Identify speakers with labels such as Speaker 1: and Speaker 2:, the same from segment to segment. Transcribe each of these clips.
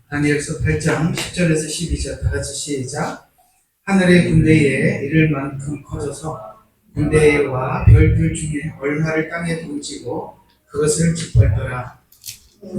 Speaker 1: 다니엘서 8장 10절에서 12절 다 같이 시작. 하늘의 군대에 이를 만큼 커져서 군대와 별들 중에 얼마를 땅에 던지고 그것을 짓밟더라.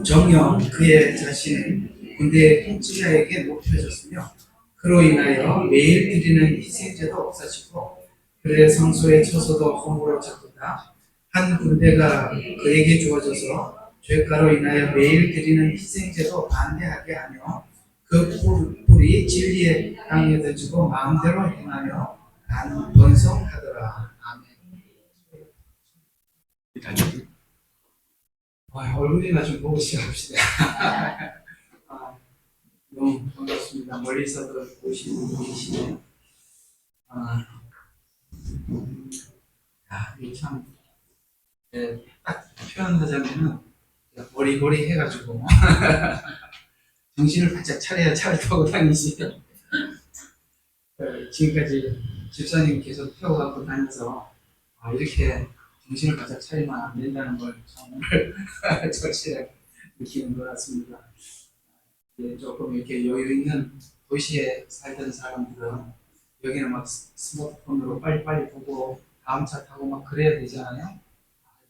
Speaker 1: 정녕 그의 자신은 군대의 통치자에게 높여졌으며 그로 인하여 매일 드리는 희생제도 없어지고 그의 성소에 처소도 허물어졌도다. 한 군대가 그에게 주어져서 죄가로 인하여 매일 드리는 희생제도 반대하게 하며 그 뿔이 진리의 땅에 던지고 마음대로 행하며 번성하더라. 아멘. 얼굴이나 좀 보고 시작합시다. 너무 반갑습니다. 멀리서도 오시는 분이 계시네요. 이게 참, 딱 표현하자면은, 머리머리 해가지고, 정신을 바짝 차려야 차를 타고 다니시죠. 지금까지 집사님 계속 태워갖고 다녀서, 이렇게 정신을 바짝 차리면 안 된다는 걸 정말 절실하게 느끼는 것 같습니다. 조금 이렇게 여유 있는 도시에 살던 사람들은 여기는 막 스마트폰으로 빨리빨리 보고 다음 차 타고 막 그래야 되잖아요.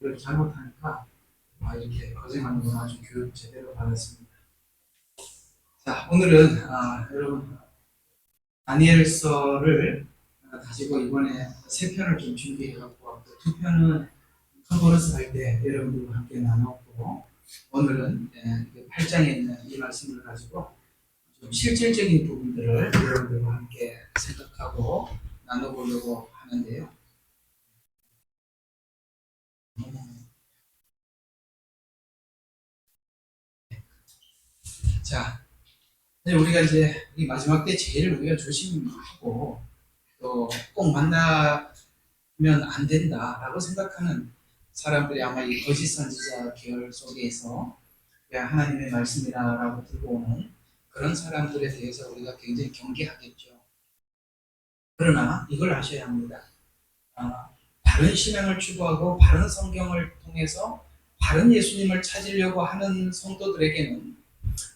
Speaker 1: 이걸 잘못하니까 이렇게 고생하는구나. 아주 교육 제대로 받았습니다. 자, 오늘은 여러분 다니엘서를 가지고 이번에 3편을 좀 준비해갖고 왔고 2편은 컨퍼런스 할 때 여러분들과 함께 나눴고 오늘은 8장에 있는 이 말씀을 가지고 좀 실질적인 부분들을 여러분들과 함께 생각하고 나눠보려고 하는데요. 자, 우리가 이제 이 마지막 때 제일 우리가 조심하고 또 꼭 만나면 안 된다라고 생각하는 사람들이 아마 이 거짓 선지자 계열 속에서 하나님의 말씀이라고 들고 오는 그런 사람들에 대해서 우리가 굉장히 경계하겠죠. 그러나 이걸 아셔야 합니다. 바른 신앙을 추구하고 바른 성경을 통해서 바른 예수님을 찾으려고 하는 성도들에게는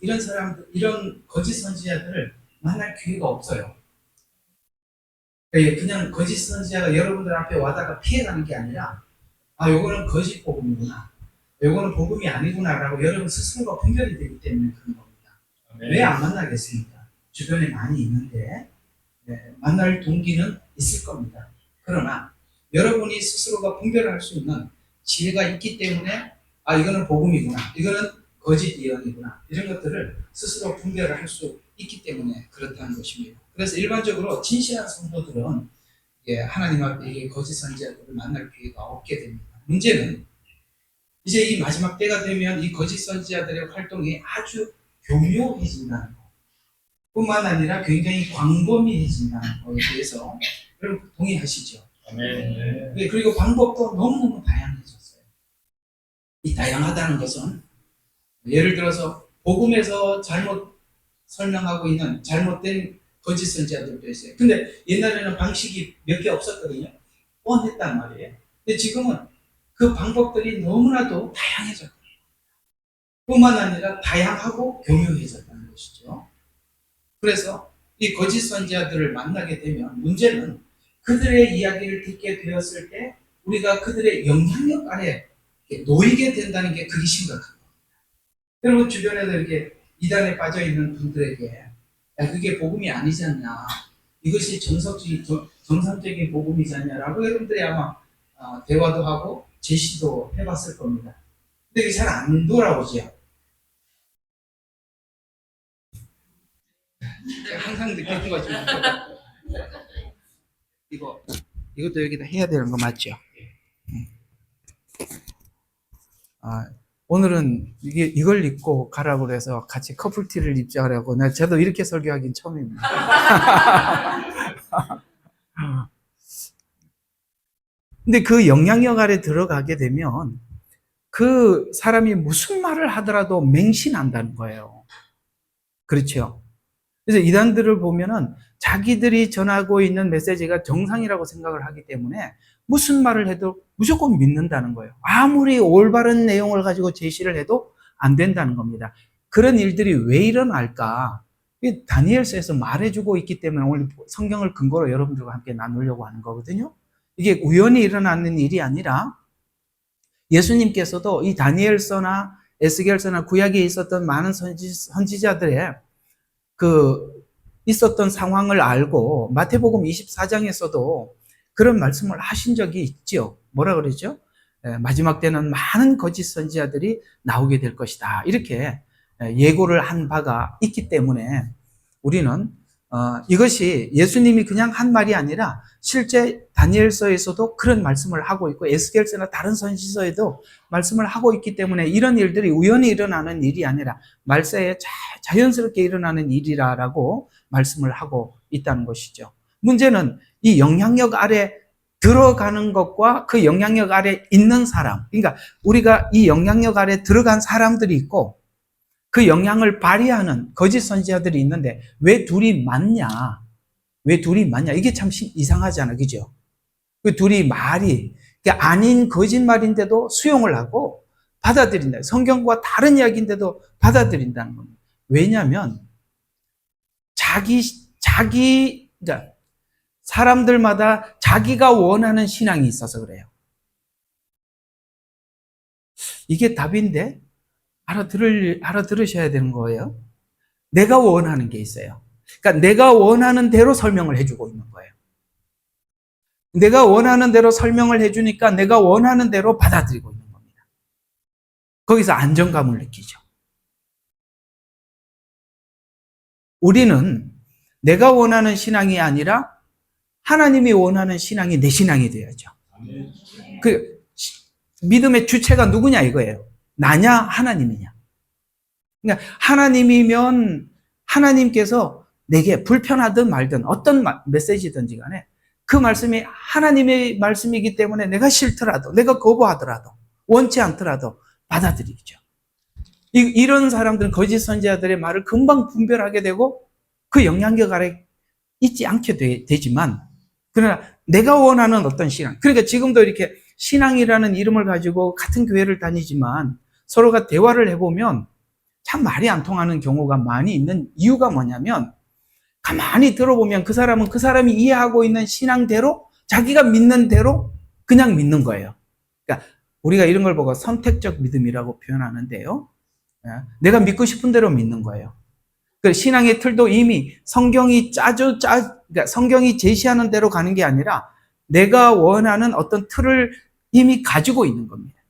Speaker 1: 이런 사람들, 이런 거짓 선지자들을 만날 기회가 없어요. 그냥 거짓 선지자가 여러분들 앞에 와다가 피해가는 게 아니라 요거는 거짓 복음이구나, 요거는 복음이 아니구나라고 여러분 스스로가 분별이 되기 때문에 그런 겁니다. 왜 안 만나겠습니까? 주변에 많이 있는데 만날 동기는 있을 겁니다. 그러나 여러분이 스스로가 분별할 수 있는 지혜가 있기 때문에 이거는 복음이구나, 이거는 거짓 예언이구나, 이런 것들을 스스로 분별을 할 수 있기 때문에 그렇다는 것입니다. 그래서 일반적으로 진실한 성도들은 하나님 앞에 거짓 선지자들을 만날 기회가 없게 됩니다. 문제는 이제 이 마지막 때가 되면 이 거짓 선지자들의 활동이 아주 교묘해진다는 것 뿐만 아니라 굉장히 광범위해진다는 것에 대해서 여러분 동의하시죠? 네. 그리고 방법도 너무너무 다양해졌어요. 이 다양하다는 것은 예를 들어서 복음에서 잘못 설명하고 있는 잘못된 거짓 선지자들도 있어요. 근데 옛날에는 방식이 몇 개 없었거든요. 뻔했단 말이에요. 근데 지금은 그 방법들이 너무나도 다양해졌어요. 뿐만 아니라 다양하고 교묘해졌다는 것이죠. 그래서 이 거짓 선지자들을 만나게 되면 문제는 그들의 이야기를 듣게 되었을 때 우리가 그들의 영향력 아래 놓이게 된다는 게 그게 심각한 겁니다. 여러분 주변에서 이렇게 이단에 빠져있는 분들에게 그게 복음이 아니지 않냐, 이것이 정상적인 복음이지 않냐라고 여러분들이 아마 대화도 하고 제시도 해봤을 겁니다. 근데 이게 잘 안 돌아오죠. 항상 느끼는 거지만 이것도 여기다 해야 되는 거 맞죠? 오늘은 이걸 입고 가라고 그래서 같이 커플티를 입자라고. 저도 이렇게 설교하긴 처음입니다. 근데 그 영향력 아래 들어가게 되면 그 사람이 무슨 말을 하더라도 맹신한다는 거예요. 그렇죠? 그래서 이단들을 보면은 자기들이 전하고 있는 메시지가 정상이라고 생각을 하기 때문에 무슨 말을 해도 무조건 믿는다는 거예요. 아무리 올바른 내용을 가지고 제시를 해도 안 된다는 겁니다. 그런 일들이 왜 일어날까? 이 다니엘서에서 말해주고 있기 때문에 오늘 성경을 근거로 여러분들과 함께 나누려고 하는 거거든요. 이게 우연히 일어나는 일이 아니라 예수님께서도 이 다니엘서나 에스겔서나 구약에 있었던 많은 선지자들의 그 있었던 상황을 알고 마태복음 24장에서도 그런 말씀을 하신 적이 있죠. 뭐라 그러죠? 마지막 때는 많은 거짓 선지자들이 나오게 될 것이다. 이렇게 예고를 한 바가 있기 때문에 우리는 이것이 예수님이 그냥 한 말이 아니라 실제 다니엘서에서도 그런 말씀을 하고 있고 에스겔서나 다른 선지서에도 말씀을 하고 있기 때문에 이런 일들이 우연히 일어나는 일이 아니라 말세에 자연스럽게 일어나는 일이라고 말씀을 하고 있다는 것이죠. 문제는 이 영향력 아래 들어가는 것과 그 영향력 아래 있는 사람, 그러니까 우리가 이 영향력 아래 들어간 사람들이 있고 그 영향을 발휘하는 거짓 선지자들이 있는데 왜 둘이 맞냐? 왜 둘이 맞냐? 이게 참 이상하잖아, 그죠? 그 둘이 말이 아닌 거짓말인데도 수용을 하고 받아들인다. 성경과 다른 이야기인데도 받아들인다는 겁니다. 왜냐하면 그러니까 사람들마다 자기가 원하는 신앙이 있어서 그래요. 이게 답인데 알아들으셔야 되는 거예요. 내가 원하는 게 있어요. 그러니까 내가 원하는 대로 설명을 해주고 있는 거예요. 내가 원하는 대로 설명을 해주니까 내가 원하는 대로 받아들이고 있는 겁니다. 거기서 안정감을 느끼죠. 우리는 내가 원하는 신앙이 아니라 하나님이 원하는 신앙이 내 신앙이 되어야죠. 그 믿음의 주체가 누구냐 이거예요. 나냐 하나님이냐. 그러니까 하나님이면 하나님께서 내게 불편하든 말든 어떤 메시지든지 간에 그 말씀이 하나님의 말씀이기 때문에 내가 싫더라도 내가 거부하더라도 원치 않더라도 받아들이죠. 이런 사람들은 거짓 선지자들의 말을 금방 분별하게 되고 그 영향력 아래 있지 않게 되지만 그러나 내가 원하는 어떤 신앙, 그러니까 지금도 이렇게 신앙이라는 이름을 가지고 같은 교회를 다니지만 서로가 대화를 해보면 참 말이 안 통하는 경우가 많이 있는 이유가 뭐냐면 가만히 들어보면 그 사람은 그 사람이 이해하고 있는 신앙대로 자기가 믿는 대로 그냥 믿는 거예요. 그러니까 우리가 이런 걸 보고 선택적 믿음이라고 표현하는데요. 내가 믿고 싶은 대로 믿는 거예요. 그 신앙의 틀도 이미 그러니까 성경이 제시하는 대로 가는 게 아니라 내가 원하는 어떤 틀을 이미 가지고 있는 겁니다.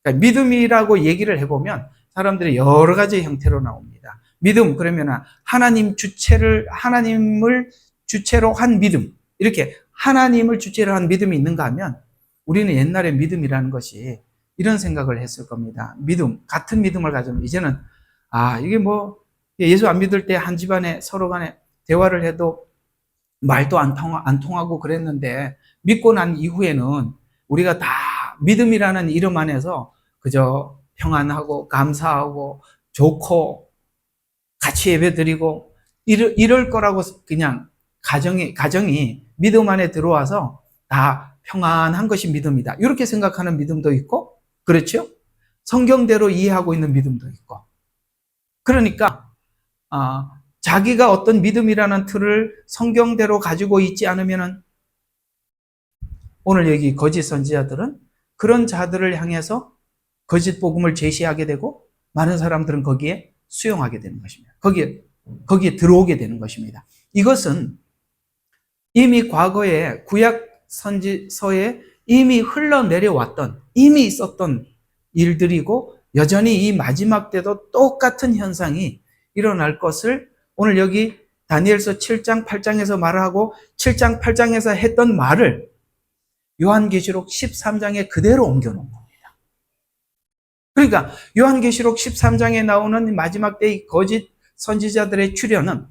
Speaker 1: 그러니까 믿음이라고 얘기를 해보면 사람들이 여러 가지 형태로 나옵니다. 믿음, 그러면 하나님을 주체로 한 믿음. 이렇게 하나님을 주체로 한 믿음이 있는가 하면 우리는 옛날에 믿음이라는 것이 이런 생각을 했을 겁니다. 믿음, 같은 믿음을 가지면 이제는 이게 뭐 예수 안 믿을 때 한 집안에 서로 간에 대화를 해도 말도 안 통하고 그랬는데 믿고 난 이후에는 우리가 다 믿음이라는 이름 안에서 그저 평안하고 감사하고 좋고 같이 예배드리고 이럴 거라고 그냥 가정이 믿음 안에 들어와서 다 평안한 것이 믿음이다. 이렇게 생각하는 믿음도 있고 그렇죠? 성경대로 이해하고 있는 믿음도 있고 그러니까 자기가 어떤 믿음이라는 틀을 성경대로 가지고 있지 않으면은 오늘 여기 거짓 선지자들은 그런 자들을 향해서 거짓 복음을 제시하게 되고 많은 사람들은 거기에 수용하게 되는 것입니다. 거기에 들어오게 되는 것입니다. 이것은 이미 과거에 구약 선지서에 이미 흘러내려왔던 이미 있었던 일들이고 여전히 이 마지막 때도 똑같은 현상이 일어날 것을 오늘 여기 다니엘서 7장 8장에서 말하고 7장 8장에서 했던 말을 요한계시록 13장에 그대로 옮겨놓은 겁니다. 그러니까 요한계시록 13장에 나오는 마지막 때의 거짓 선지자들의 출현은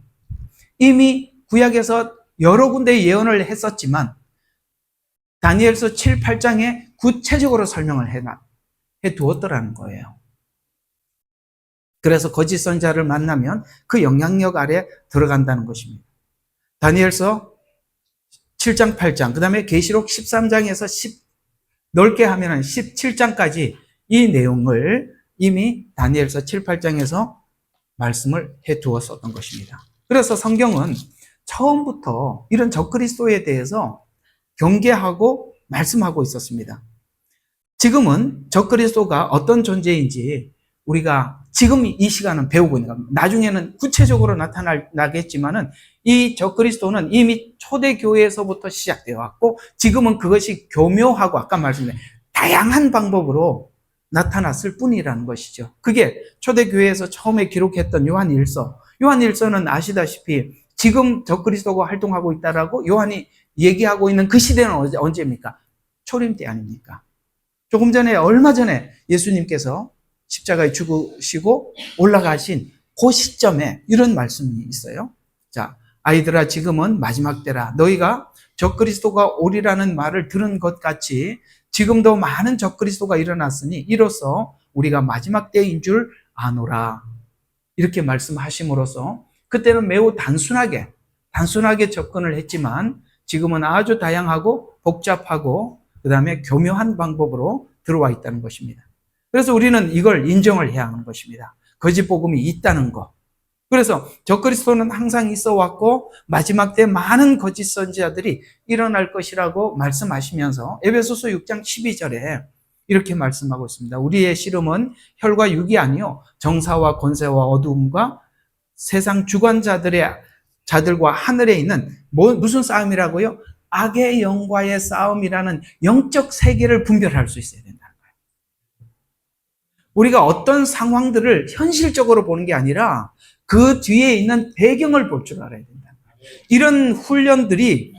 Speaker 1: 이미 구약에서 여러 군데의 예언을 했었지만 다니엘서 7, 8장에 구체적으로 설명을 해 두었더라는 거예요. 그래서 거짓 선지자를 만나면 그 영향력 아래 들어간다는 것입니다. 다니엘서 7장, 8장, 그 다음에 계시록 13장에서 넓게 하면 17장까지 이 내용을 이미 다니엘서 7, 8장에서 말씀을 해 두었었던 것입니다. 그래서 성경은 처음부터 이런 적그리스도에 대해서 경계하고 말씀하고 있었습니다. 지금은 적그리스도가 어떤 존재인지 우리가 지금 이 시간은 배우고 있는 겁니다. 나중에는 구체적으로 나타나겠지만은 이 적그리스도는 이미 초대교회에서부터 시작되어 왔고 지금은 그것이 교묘하고 아까 말씀드린 다양한 방법으로 나타났을 뿐이라는 것이죠. 그게 초대교회에서 처음에 기록했던 요한일서는 아시다시피 지금 적그리스도가 활동하고 있다라고 요한이 얘기하고 있는 그 시대는 언제입니까? 초림 때 아닙니까? 조금 전에 얼마 전에 예수님께서 십자가에 죽으시고 올라가신 그 시점에 이런 말씀이 있어요. 자, 아이들아 지금은 마지막 때라. 너희가 적그리스도가 오리라는 말을 들은 것 같이 지금도 많은 적그리스도가 일어났으니 이로써 우리가 마지막 때인 줄 아노라. 이렇게 말씀하심으로써 그때는 매우 단순하게 접근을 했지만 지금은 아주 다양하고 복잡하고 그 다음에 교묘한 방법으로 들어와 있다는 것입니다. 그래서 우리는 이걸 인정을 해야 하는 것입니다. 거짓 복음이 있다는 것. 그래서 적그리스도는 항상 있어 왔고 마지막 때 많은 거짓 선지자들이 일어날 것이라고 말씀하시면서 에베소서 6장 12절에 이렇게 말씀하고 있습니다. 우리의 씨름은 혈과 육이 아니요 정사와 권세와 어두움과 세상 자들과 하늘에 있는 무슨 싸움이라고요? 악의 영과의 싸움이라는 영적 세계를 분별할 수 있어야 된다는 거예요. 우리가 어떤 상황들을 현실적으로 보는 게 아니라 그 뒤에 있는 배경을 볼 줄 알아야 된다는 거예요. 이런 훈련들이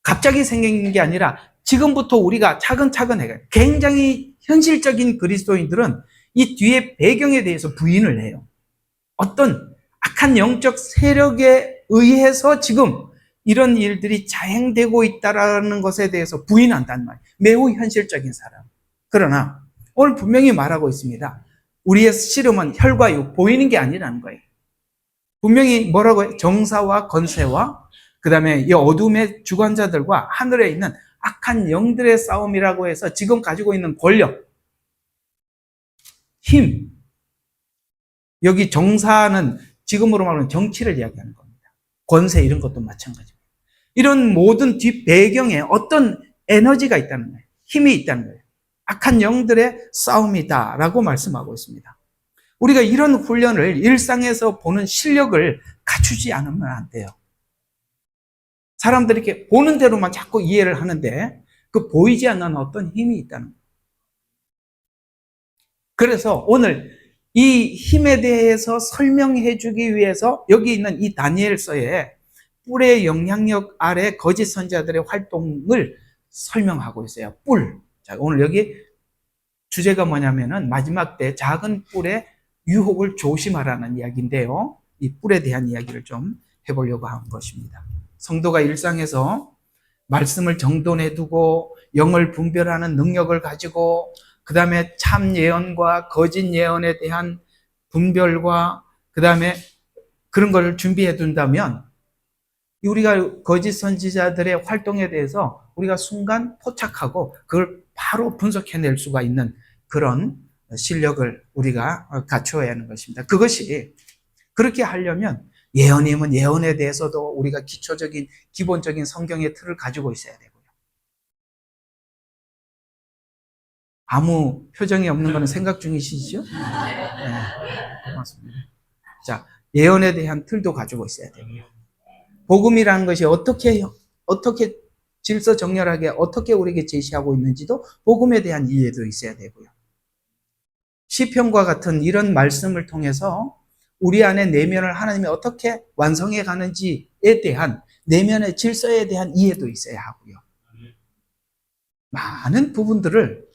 Speaker 1: 갑자기 생긴 게 아니라 지금부터 우리가 차근차근 해가요. 굉장히 현실적인 그리스도인들은 이 뒤에 배경에 대해서 부인을 해요. 어떤 악한 영적 세력에 의해서 지금 이런 일들이 자행되고 있다는 것에 대해서 부인한단 말이에요. 매우 현실적인 사람. 그러나 오늘 분명히 말하고 있습니다. 우리의 씨름은 혈과 육, 보이는 게 아니라는 거예요. 분명히 뭐라고 해요? 정사와 권세와 그 다음에 이 어둠의 주관자들과 하늘에 있는 악한 영들의 싸움이라고 해서 지금 가지고 있는 권력, 힘, 여기 정사는 지금으로 말하면 정치를 이야기하는 겁니다. 권세 이런 것도 마찬가지입니다. 이런 모든 뒷 배경에 어떤 에너지가 있다는 거예요. 힘이 있다는 거예요. 악한 영들의 싸움이다라고 말씀하고 있습니다. 우리가 이런 훈련을 일상에서 보는 실력을 갖추지 않으면 안 돼요. 사람들이 이렇게 보는 대로만 자꾸 이해를 하는데 그 보이지 않는 어떤 힘이 있다는 거예요. 그래서 오늘 이 힘에 대해서 설명해 주기 위해서 여기 있는 이 다니엘서에 뿔의 영향력 아래 거짓 선지자들의 활동을 설명하고 있어요. 뿔. 자, 오늘 여기 주제가 뭐냐면은 마지막 때 작은 뿔의 유혹을 조심하라는 이야기인데요. 이 뿔에 대한 이야기를 좀 해보려고 한 것입니다. 성도가 일상에서 말씀을 정돈해 두고 영을 분별하는 능력을 가지고 그 다음에 참 예언과 거짓 예언에 대한 분별과 그 다음에 그런 걸 준비해 둔다면 우리가 거짓 선지자들의 활동에 대해서 우리가 순간 포착하고 그걸 바로 분석해낼 수가 있는 그런 실력을 우리가 갖춰야 하는 것입니다. 그것이 그렇게 하려면 예언이면 예언에 대해서도 우리가 기본적인 성경의 틀을 가지고 있어야 되고요. 아무 표정이 없는 거는 생각 중이시죠? 네, 고맙습니다. 자, 예언에 대한 틀도 가지고 있어야 되고요. 복음이라는 것이 어떻게 질서정렬하게 어떻게 우리에게 제시하고 있는지도 복음에 대한 이해도 있어야 되고요. 시편과 같은 이런 말씀을 통해서 우리 안에 내면을 하나님이 어떻게 완성해 가는지에 대한 내면의 질서에 대한 이해도 있어야 하고요. 많은 부분들을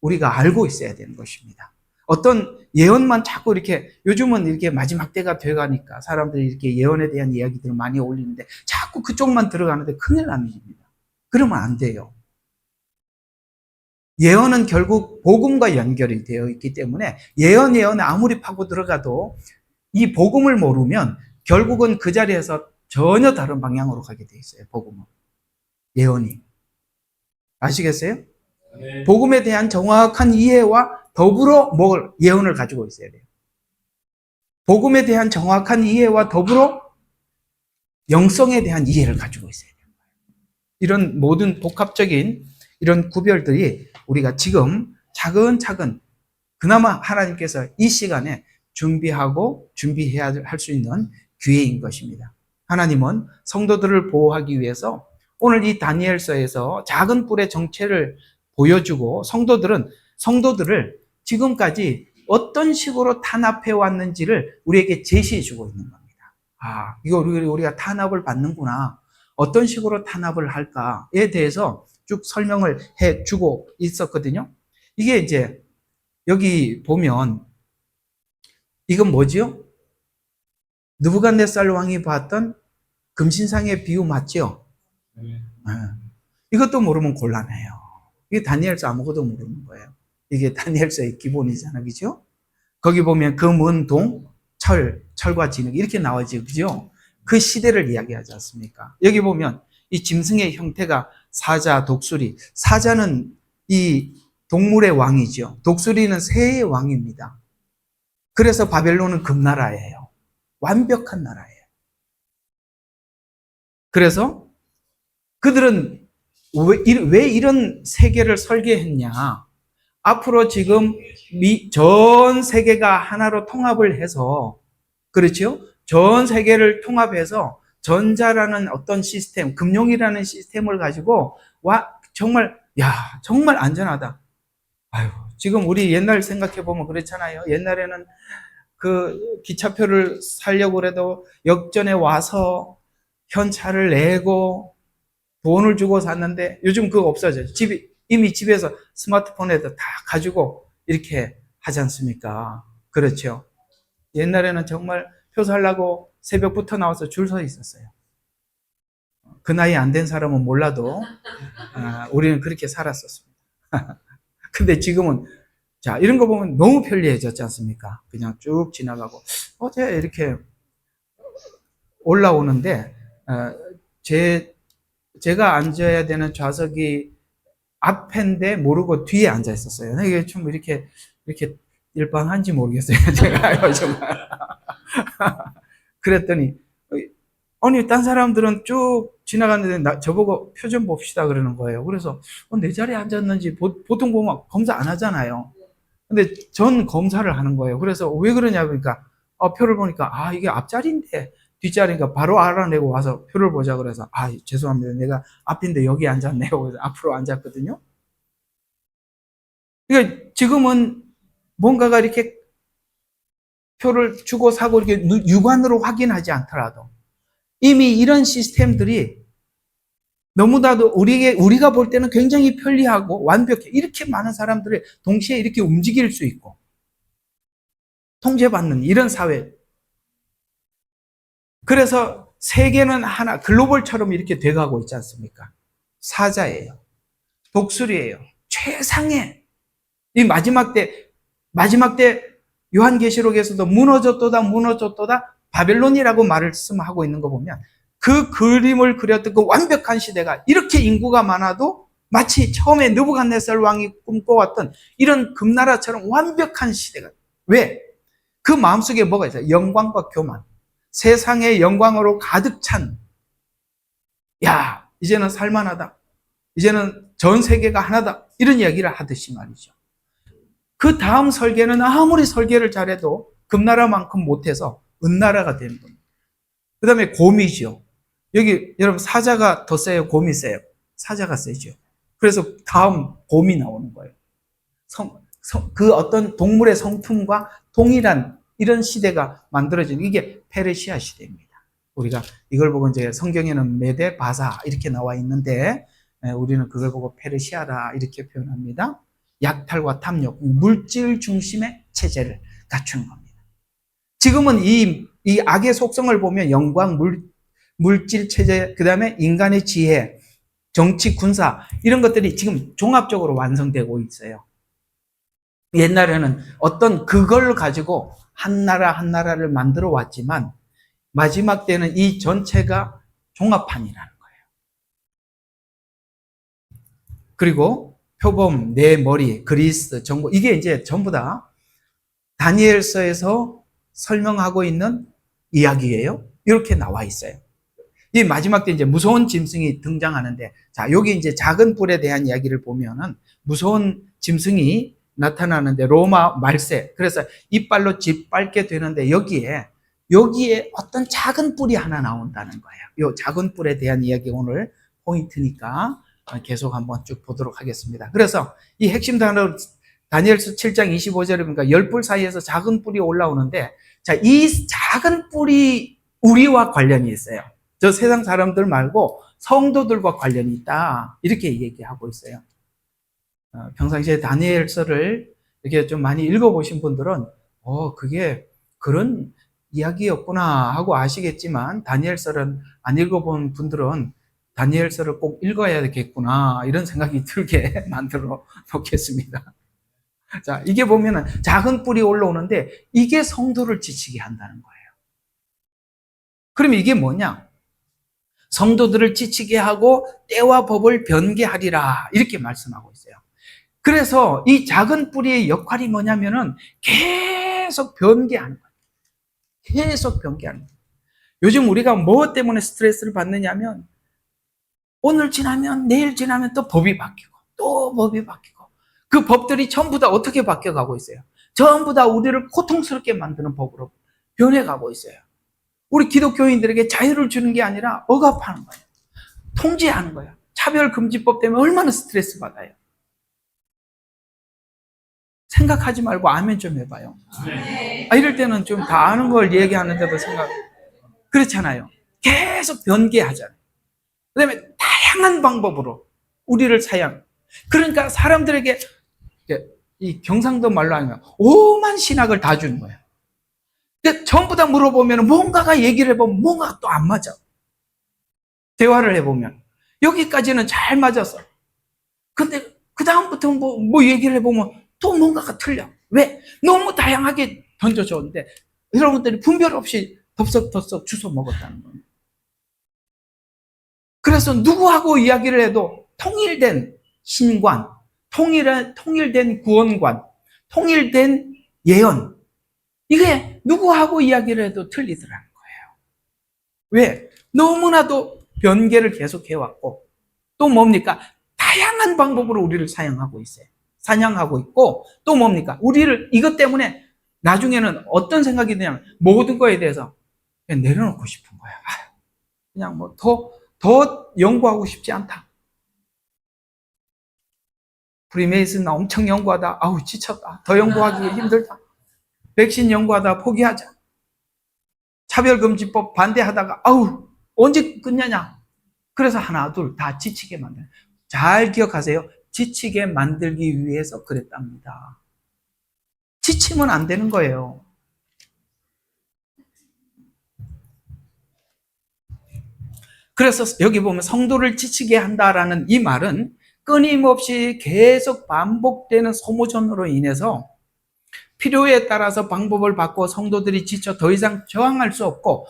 Speaker 1: 우리가 알고 있어야 되는 것입니다. 어떤 예언만 자꾸 이렇게 요즘은 이렇게 마지막 때가 돼가니까 사람들이 이렇게 예언에 대한 이야기들을 많이 올리는데 자꾸 그쪽만 들어가는데 큰일 나는 일입니다. 그러면 안 돼요. 예언은 결국 복음과 연결이 되어 있기 때문에 예언에 아무리 파고 들어가도 이 복음을 모르면 결국은 그 자리에서 전혀 다른 방향으로 가게 돼 있어요. 복음은. 예언이. 아시겠어요? 네. 복음에 대한 정확한 이해와 더불어 예언을 가지고 있어야 돼요. 복음에 대한 정확한 이해와 더불어 영성에 대한 이해를 가지고 있어야 돼요. 이런 모든 복합적인 이런 구별들이 우리가 지금 차근차근 그나마 하나님께서 이 시간에 준비해야 할 수 있는 기회인 것입니다. 하나님은 성도들을 보호하기 위해서 오늘 이 다니엘서에서 작은 뿔의 정체를 보여주고 성도들을 지금까지 어떤 식으로 탄압해 왔는지를 우리에게 제시해 주고 있는 겁니다. 아, 이거 우리가 탄압을 받는구나. 어떤 식으로 탄압을 할까에 대해서 쭉 설명을 해 주고 있었거든요. 이게 이제 여기 보면 이건 뭐지요? 느부갓네살 왕이 봤던 금신상의 비유 맞죠? 네. 이것도 모르면 곤란해요. 이게 다니엘서 아무것도 모르는 거예요. 이게 다니엘서의 기본이잖아요. 그죠? 거기 보면 금, 은, 동, 철과 진흙 이렇게 나와죠. 그죠? 그 시대를 이야기하지 않습니까? 여기 보면 이 짐승의 형태가 사자, 독수리. 사자는 이 동물의 왕이죠. 독수리는 새의 왕입니다. 그래서 바벨론은 금나라예요. 완벽한 나라예요. 그래서 그들은 왜 이런 세계를 설계했냐? 앞으로 지금 전 세계가 하나로 통합을 해서, 그렇죠? 전 세계를 통합해서 전자라는 어떤 시스템, 금융이라는 시스템을 가지고 정말 안전하다. 아유, 지금 우리 옛날 생각해 보면 그렇잖아요. 옛날에는 그 기차표를 사려고 그래도 역전에 와서 현찰을 내고 돈을 주고 샀는데 요즘 그거 없어져요. 이미 집에서 스마트폰에도 다 가지고 이렇게 하지 않습니까? 그렇죠. 옛날에는 정말 표 살라고 새벽부터 나와서 줄 서 있었어요. 그 나이 안 된 사람은 몰라도 우리는 그렇게 살았었습니다. 근데 지금은 자, 이런 거 보면 너무 편리해졌지 않습니까? 그냥 쭉 지나가고 어제 이렇게 올라오는데 제가 앉아야 되는 좌석이 앞인데 모르고 뒤에 앉아 있었어요. 이게 좀 이렇게 일반한지 모르겠어요. 제가 정말. 그랬더니 아니 딴 사람들은 쭉 지나갔는데 저보고 표 좀 봅시다 그러는 거예요. 그래서 내 자리에 앉았는지 보통 보면 검사 안 하잖아요. 근데 전 검사를 하는 거예요. 그래서 왜 그러냐 그러니까 표를 보니까 이게 앞자리인데 뒷자리니까 바로 알아내고 와서 표를 보자 그래서 죄송합니다. 내가 앞인데 여기 앉았네요. 그래서 앞으로 앉았거든요. 그러니까 지금은 뭔가가 이렇게 표를 주고 사고 이렇게 육안으로 확인하지 않더라도 이미 이런 시스템들이 너무나도 우리가 볼 때는 굉장히 편리하고 완벽해. 이렇게 많은 사람들을 동시에 이렇게 움직일 수 있고 통제받는 이런 사회. 그래서 세계는 하나 글로벌처럼 이렇게 돼가고 있지 않습니까? 사자예요. 독수리예요. 최상의 이 마지막 때 요한계시록에서도 무너졌도다 바벨론이라고 말씀하고 있는 거 보면 그 그림을 그렸던 그 완벽한 시대가 이렇게 인구가 많아도 마치 처음에 느부갓네살 왕이 꿈꿔왔던 이런 금나라처럼 완벽한 시대가. 왜? 그 마음속에 뭐가 있어요? 영광과 교만. 세상의 영광으로 가득 찬, 이제는 살만하다. 이제는 전 세계가 하나다. 이런 이야기를 하듯이 말이죠. 그 다음 설계는 아무리 설계를 잘해도 금나라만큼 못해서 은나라가 되는 겁니다. 그 다음에 곰이죠. 여기 여러분 사자가 더 세요? 곰이 세요? 사자가 세죠. 그래서 다음 곰이 나오는 거예요. 그 어떤 동물의 성품과 동일한 이런 시대가 만들어지는 이게 페르시아 시대입니다. 우리가 이걸 보고 이제 성경에는 메데, 바사 이렇게 나와 있는데 우리는 그걸 보고 페르시아라 이렇게 표현합니다. 약탈과 탐욕, 물질 중심의 체제를 갖추는 겁니다. 지금은 이 악의 속성을 보면 영광, 물질 체제, 그 다음에 인간의 지혜, 정치, 군사 이런 것들이 지금 종합적으로 완성되고 있어요. 옛날에는 어떤 그걸 가지고 한 나라를 만들어 왔지만 마지막 때는 이 전체가 종합판이라는 거예요. 그리고 표범, 내 머리, 그리스, 정보 이게 이제 전부 다 다니엘서에서
Speaker 2: 설명하고 있는 이야기예요. 이렇게 나와 있어요. 이 마지막 때 이제 무서운 짐승이 등장하는데, 자, 여기 이제 작은 뿔에 대한 이야기를 보면은 무서운 짐승이 나타나는데 로마 말세. 그래서 이빨로 짓밟게 되는데 여기에 어떤 작은 뿔이 하나 나온다는 거예요. 이 작은 뿔에 대한 이야기 오늘 포인트니까 계속 한번 쭉 보도록 하겠습니다. 그래서 이 핵심 단어 다니엘서 7장 25절에 보니까 10뿔 사이에서 작은 뿔이 올라오는데, 자, 이 작은 뿔이 우리와 관련이 있어요. 저 세상 사람들 말고 성도들과 관련이 있다. 이렇게 얘기하고 있어요. 평상시에 다니엘서를 이렇게 좀 많이 읽어보신 분들은 그게 그런 이야기였구나 하고 아시겠지만, 다니엘서를 안 읽어본 분들은 다니엘서를 꼭 읽어야 되겠구나 이런 생각이 들게 만들어 놓겠습니다. 자, 이게 보면은 작은 뿔이 올라오는데 이게 성도를 지치게 한다는 거예요. 그럼 이게 뭐냐? 성도들을 지치게 하고 때와 법을 변개하리라 이렇게 말씀하고 있어요. 그래서 이 작은 뿔의 역할이 뭐냐면은 계속 변개하는 거예요. 계속 변개하는 거예요. 요즘 우리가 뭐 때문에 스트레스를 받느냐면 오늘 지나면 내일 지나면 또 법이 바뀌고 또 법이 바뀌고 그 법들이 전부 다 어떻게 바뀌어가고 있어요? 전부 다 우리를 고통스럽게 만드는 법으로 변해가고 있어요. 우리 기독교인들에게 자유를 주는 게 아니라 억압하는 거예요. 통제하는 거예요. 차별금지법 때문에 얼마나 스트레스 받아요. 생각하지 말고 아멘 좀 해봐요. 이럴 때는 좀 다 아는 걸 얘기하는데도 그렇잖아요. 계속 변개하잖아요. 그 다음에 다양한 방법으로 우리를 사양. 그러니까 사람들에게 이 경상도 말로 하면 오만 신학을 다 주는 거예요. 근데 전부 다 물어보면 뭔가가 얘기를 해보면 뭔가가 또 안 맞아. 대화를 해보면 여기까지는 잘 맞았어. 근데 그 다음부터 뭐 얘기를 해보면 또 뭔가가 틀려. 왜? 너무 다양하게 던져줬는데 여러분들이 분별 없이 덥석덥석 주워 먹었다는 거예요. 그래서 누구하고 이야기를 해도 통일된 신관, 통일된 구원관, 통일된 예언, 이게 누구하고 이야기를 해도 틀리더라는 거예요. 왜? 너무나도 변개를 계속 해왔고, 또 뭡니까? 다양한 방법으로 우리를 사용하고 있어요. 사냥하고 있고, 또 뭡니까? 우리를 이것 때문에 나중에는 어떤 생각이 드냐면 모든 거에 대해서 그냥 내려놓고 싶은 거야. 그냥 뭐 더 연구하고 싶지 않다. 프리메이슨 엄청 연구하다 지쳤다. 더 연구하기 힘들다. 백신 연구하다 포기하자. 차별금지법 반대하다가 언제 끝냐냐. 그래서 하나 둘 다 지치게 만드는. 잘 기억하세요. 지치게 만들기 위해서 그랬답니다. 지치면 안 되는 거예요. 그래서 여기 보면 성도를 지치게 한다라는 이 말은 끊임없이 계속 반복되는 소모전으로 인해서 필요에 따라서 방법을 바꿔 성도들이 지쳐 더 이상 저항할 수 없고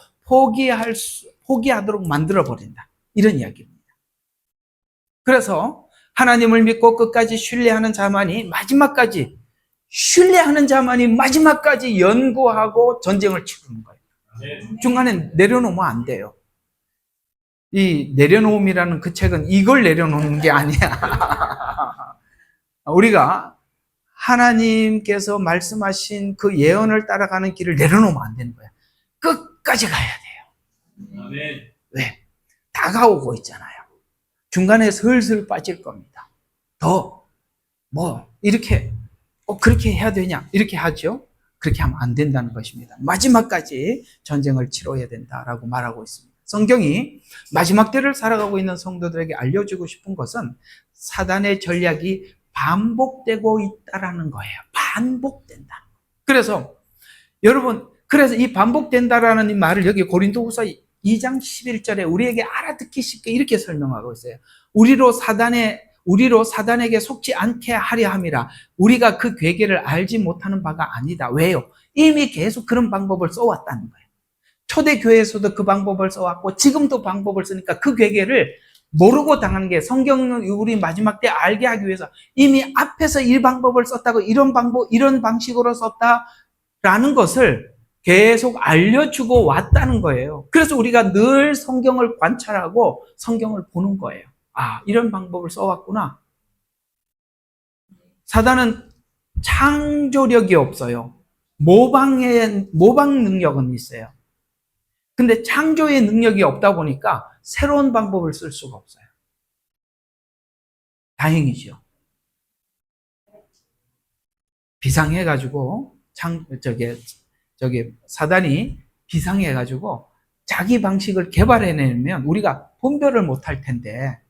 Speaker 2: 포기하도록 만들어버린다. 이런 이야기입니다. 그래서 하나님을 믿고 끝까지 신뢰하는 자만이 마지막까지 연구하고 전쟁을 치르는 거예요. 중간에 내려놓으면 안 돼요. 이 내려놓음이라는 그 책은 이걸 내려놓는 게 아니야. 우리가 하나님께서 말씀하신 그 예언을 따라가는 길을 내려놓으면 안 되는 거야. 끝까지 가야 돼요. 아멘. 왜? 다가오고 있잖아요. 중간에 슬슬 빠질 겁니다. 이렇게 그렇게 해야 되냐? 이렇게 하죠. 그렇게 하면 안 된다는 것입니다. 마지막까지 전쟁을 치러야 된다라고 말하고 있습니다. 성경이 마지막 때를 살아가고 있는 성도들에게 알려주고 싶은 것은 사단의 전략이 반복되고 있다라는 거예요. 반복된다. 그래서 여러분, 이 반복된다라는 이 말을 여기 고린도후서 2장 11절에 우리에게 알아듣기 쉽게 이렇게 설명하고 있어요. 우리로 사단에게 속지 않게 하려 함이라. 우리가 그 괴계를 알지 못하는 바가 아니다. 왜요? 이미 계속 그런 방법을 써왔다는 거예요. 초대교회에서도 그 방법을 써왔고 지금도 방법을 쓰니까 그 괴계를 모르고 당하는 게 성경은 우리 마지막 때 알게 하기 위해서 이미 앞에서 이 방법을 썼다고 이런 방식으로 썼다라는 것을 계속 알려주고 왔다는 거예요. 그래서 우리가 늘 성경을 관찰하고 성경을 보는 거예요. 아, 이런 방법을 써왔구나. 사단은 창조력이 없어요. 모방 능력은 있어요. 근데 창조의 능력이 없다 보니까 새로운 방법을 쓸 수가 없어요. 다행이죠. 비상해가지고, 사단이 비상해가지고 자기 방식을 개발해내면 우리가 분별을 못할 텐데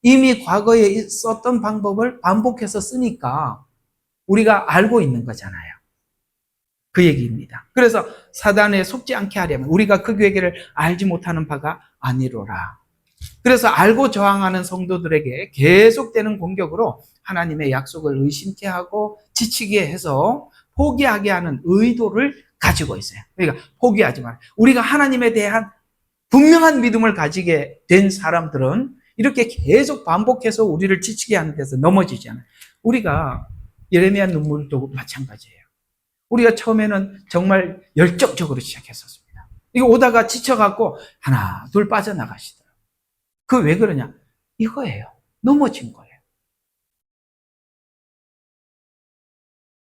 Speaker 2: 이미 과거에 썼던 방법을 반복해서 쓰니까 우리가 알고 있는 거잖아요. 그 얘기입니다. 그래서 사단에 속지 않게 하려면 우리가 그 계획을 알지 못하는 바가 아니로라. 그래서 알고 저항하는 성도들에게 계속되는 공격으로 하나님의 약속을 의심케 하고 지치게 해서 포기하게 하는 의도를 가지고 있어요. 그러니까 포기하지 마라. 우리가 하나님에 대한 분명한 믿음을 가지게 된 사람들은 이렇게 계속 반복해서 우리를 지치게 하는 데서 넘어지잖아요. 우리가 예레미야 눈물도 마찬가지예요. 우리가 처음에는 정말 열정적으로 시작했었습니다. 이거 오다가 지쳐갖고 하나 둘 빠져나가시더라고요. 그 왜 그러냐? 이거예요. 넘어진 거예요.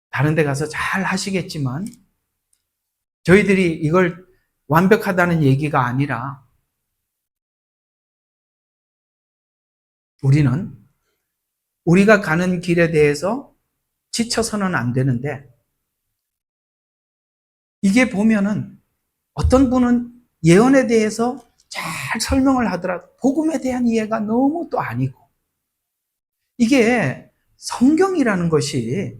Speaker 2: 다른 데 가서 잘 하시겠지만 저희들이 이걸 완벽하다는 얘기가 아니라 우리는 우리가 가는 길에 대해서 지쳐서는 안 되는데 이게 보면은 어떤 분은 예언에 대해서 잘 설명을 하더라도 복음에 대한 이해가 너무 또 아니고 이게 성경이라는 것이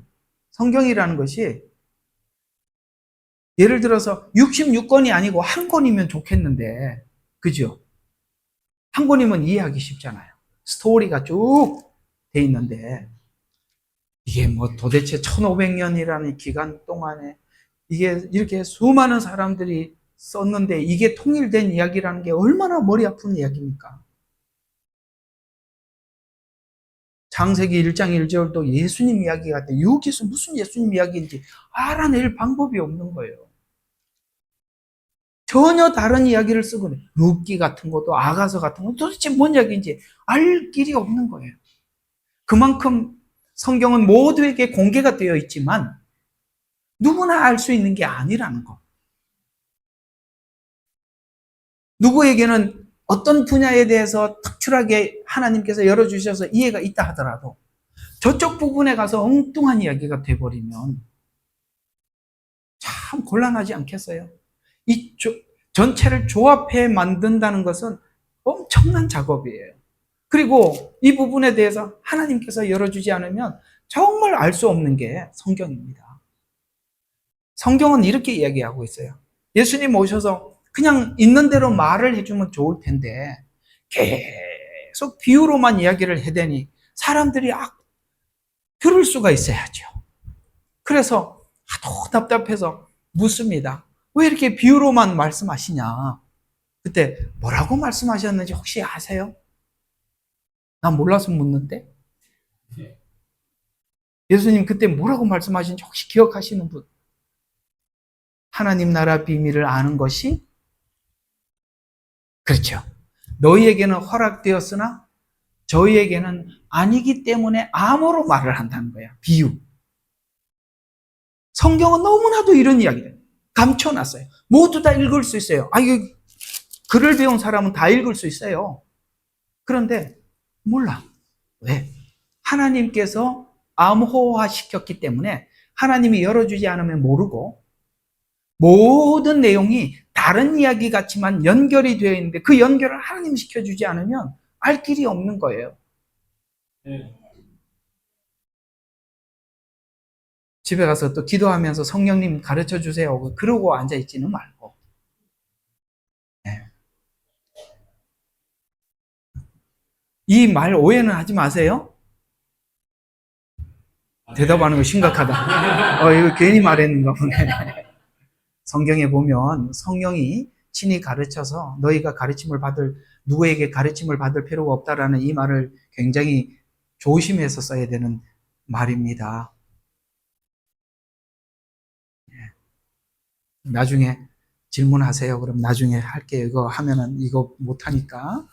Speaker 2: 예를 들어서 66권이 아니고 한 권이면 좋겠는데 그죠? 한 권이면 이해하기 쉽잖아요. 스토리가 쭉 돼 있는데 이게 뭐 도대체 1500년이라는 기간 동안에 이게 이렇게 수많은 사람들이 썼는데 이게 통일된 이야기라는 게 얼마나 머리 아픈 이야기입니까? 창세기 1장 1절도 예수님 이야기 같아. 여기서 무슨 예수님 이야기인지 알아낼 방법이 없는 거예요. 전혀 다른 이야기를 쓰고 룻기 같은 것도 아가서 같은 것도 도대체 뭔 이야기인지 알 길이 없는 거예요. 그만큼 성경은 모두에게 공개가 되어 있지만 누구나 알 수 있는 게 아니라는 거. 누구에게는 어떤 분야에 대해서 특출하게 하나님께서 열어주셔서 이해가 있다 하더라도 저쪽 부분에 가서 엉뚱한 이야기가 돼버리면 참 곤란하지 않겠어요? 이 전체를 조합해 만든다는 것은 엄청난 작업이에요. 그리고 이 부분에 대해서 하나님께서 열어주지 않으면 정말 알 수 없는 게 성경입니다. 성경은 이렇게 이야기하고 있어요. 예수님 오셔서 그냥 있는 대로 말을 해주면 좋을 텐데 계속 비유로만 이야기를 해대니 사람들이 들을 수가 있어야죠. 그래서 하도 답답해서 묻습니다. 왜 이렇게 비유로만 말씀하시냐? 그때 뭐라고 말씀하셨는지 혹시 아세요? 난 몰라서 묻는데. 예수님 그때 뭐라고 말씀하신지 혹시 기억하시는 분? 하나님 나라 비밀을 아는 것이 그렇죠. 너희에게는 허락되었으나 저희에게는 아니기 때문에 암호로 말을 한다는 거야. 비유. 성경은 너무나도 이런 이야기를 감춰놨어요. 모두 다 읽을 수 있어요. 이거 글을 배운 사람은 다 읽을 수 있어요. 그런데 몰라. 왜? 하나님께서 암호화 시켰기 때문에 하나님이 열어주지 않으면 모르고 모든 내용이 다른 이야기 같지만 연결이 되어 있는데 그 연결을 하나님이 시켜주지 않으면 알 길이 없는 거예요. 집에 가서 또 기도하면서 성령님 가르쳐 주세요. 그러고 앉아있지는 말고. 네. 이 말 오해는 하지 마세요. 대답하는 거 심각하다. 이거 괜히 말했는가 보네. 성경에 보면 성령이 친히 가르쳐서 너희가 누구에게 가르침을 받을 필요가 없다라는 이 말을 굉장히 조심해서 써야 되는 말입니다. 나중에 질문하세요. 그럼 나중에 할게요. 이거 하면은 이거 못하니까.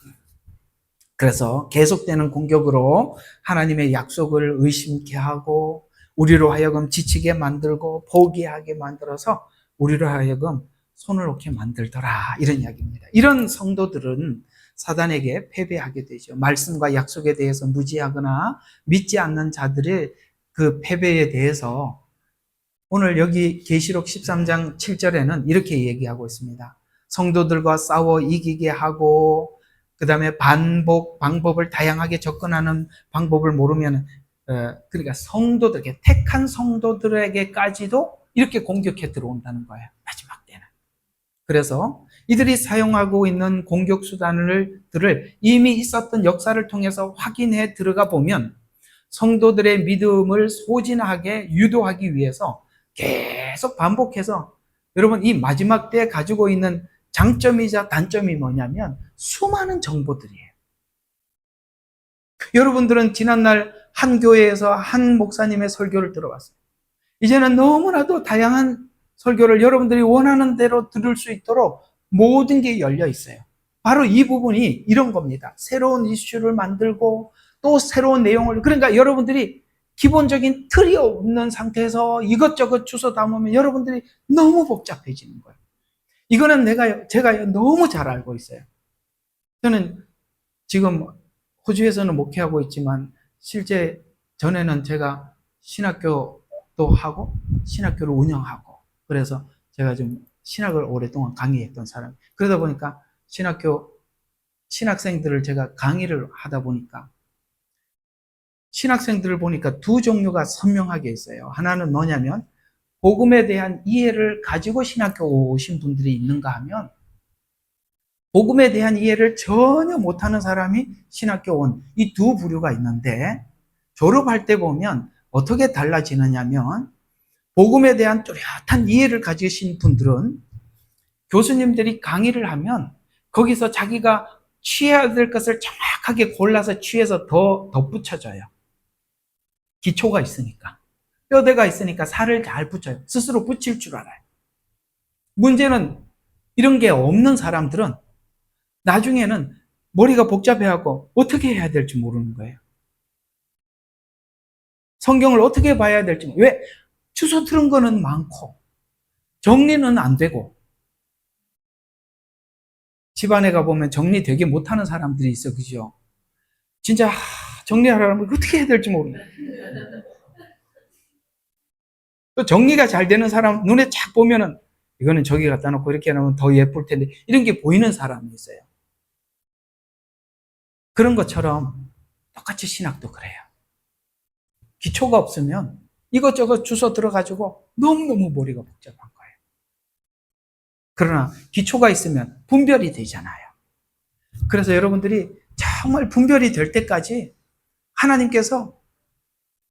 Speaker 2: 그래서 계속되는 공격으로 하나님의 약속을 의심케 하고 우리로 하여금 지치게 만들고 포기하게 만들어서 우리로 하여금 손을 놓게 만들더라. 이런 이야기입니다. 이런 성도들은 사단에게 패배하게 되죠. 말씀과 약속에 대해서 무지하거나 믿지 않는 자들의 그 패배에 대해서 오늘 여기 계시록 13장 7절에는 이렇게 얘기하고 있습니다. 성도들과 싸워 이기게 하고 그 다음에 방법을 다양하게 접근하는 방법을 모르면 그러니까 성도들에게 택한 성도들에게까지도 이렇게 공격해 들어온다는 거예요. 마지막 때는. 그래서 이들이 사용하고 있는 공격 수단들을 이미 있었던 역사를 통해서 확인해 들어가 보면 성도들의 믿음을 소진하게 유도하기 위해서 계속 반복해서 여러분 이 마지막 때에 가지고 있는 장점이자 단점이 뭐냐면 수많은 정보들이에요. 여러분들은 지난날 한 교회에서 한 목사님의 설교를 들어봤어요. 이제는 너무나도 다양한 설교를 여러분들이 원하는 대로 들을 수 있도록 모든 게 열려 있어요. 바로 이 부분이 이런 겁니다. 새로운 이슈를 만들고 또 새로운 내용을, 그러니까 여러분들이 기본적인 틀이 없는 상태에서 이것저것 주워 담으면 여러분들이 너무 복잡해지는 거예요. 이거는 제가 너무 잘 알고 있어요. 저는 지금 호주에서는 목회하고 있지만 실제 전에는 제가 신학교도 하고 신학교를 운영하고 그래서 제가 좀 신학을 오랫동안 강의했던 사람. 그러다 보니까 신학생들을 제가 강의를 하다 보니까 신학생들을 보니까 두 종류가 선명하게 있어요. 하나는 뭐냐면 복음에 대한 이해를 가지고 신학교 오신 분들이 있는가 하면 복음에 대한 이해를 전혀 못하는 사람이 신학교 온 이 두 부류가 있는데 졸업할 때 보면 어떻게 달라지느냐면 복음에 대한 뚜렷한 이해를 가지신 분들은 교수님들이 강의를 하면 거기서 자기가 취해야 될 것을 정확하게 골라서 취해서 더 덧붙여줘요. 기초가 있으니까. 뼈대가 있으니까 살을 잘 붙여요. 스스로 붙일 줄 알아요. 문제는 이런 게 없는 사람들은 나중에는 머리가 복잡해갖고 어떻게 해야 될지 모르는 거예요. 성경을 어떻게 봐야 될지. 왜? 주워 들은 거는 많고 정리는 안 되고 집안에 가보면 정리 되게 못하는 사람들이 있어. 그죠? 진짜 정리하려면 어떻게 해야 될지 모르는 거예요. 또 정리가 잘 되는 사람 눈에 쫙 보면은 이거는 저기 갖다 놓고 이렇게 해놓으면 더 예쁠 텐데 이런 게 보이는 사람이 있어요. 그런 것처럼 똑같이 신학도 그래요. 기초가 없으면 이것저것 주워 들어가지고 너무너무 머리가 복잡한 거예요. 그러나 기초가 있으면 분별이 되잖아요. 그래서 여러분들이 정말 분별이 될 때까지 하나님께서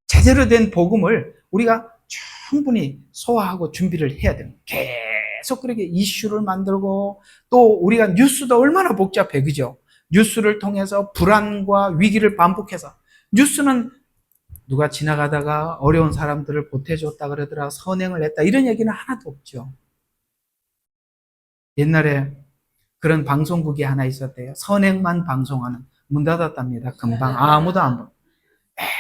Speaker 2: 제대로 된 복음을 우리가 충분히 소화하고 준비를 해야 됩니다. 계속 그렇게 이슈를 만들고 또 우리가 뉴스도 얼마나 복잡해. 그죠? 뉴스를 통해서 불안과 위기를 반복해서 뉴스는 누가 지나가다가 어려운 사람들을 보태줬다 그러더라, 선행을 했다 이런 얘기는 하나도 없죠. 옛날에 그런 방송국이 하나 있었대요. 선행만 방송하는. 문 닫았답니다. 금방 아무도 안 봐.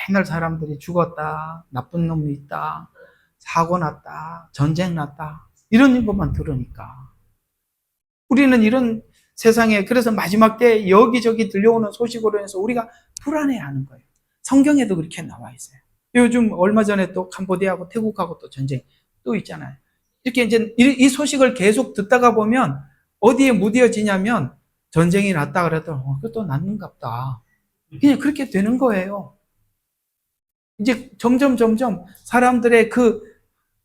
Speaker 2: 맨날 사람들이 죽었다, 나쁜 놈이 있다, 사고 났다, 전쟁 났다 이런 것만 들으니까 우리는 이런 세상에 그래서 마지막 때 여기저기 들려오는 소식으로 해서 우리가 불안해하는 거예요. 성경에도 그렇게 나와 있어요. 요즘 얼마 전에 또 캄보디아하고 태국하고 또 전쟁 또 있잖아요. 이렇게 이제 이 소식을 계속 듣다가 보면 어디에 무뎌지냐면 전쟁이 났다 그래도 그것도 났는갑다. 그냥 그렇게 되는 거예요. 이제 점점 사람들의 그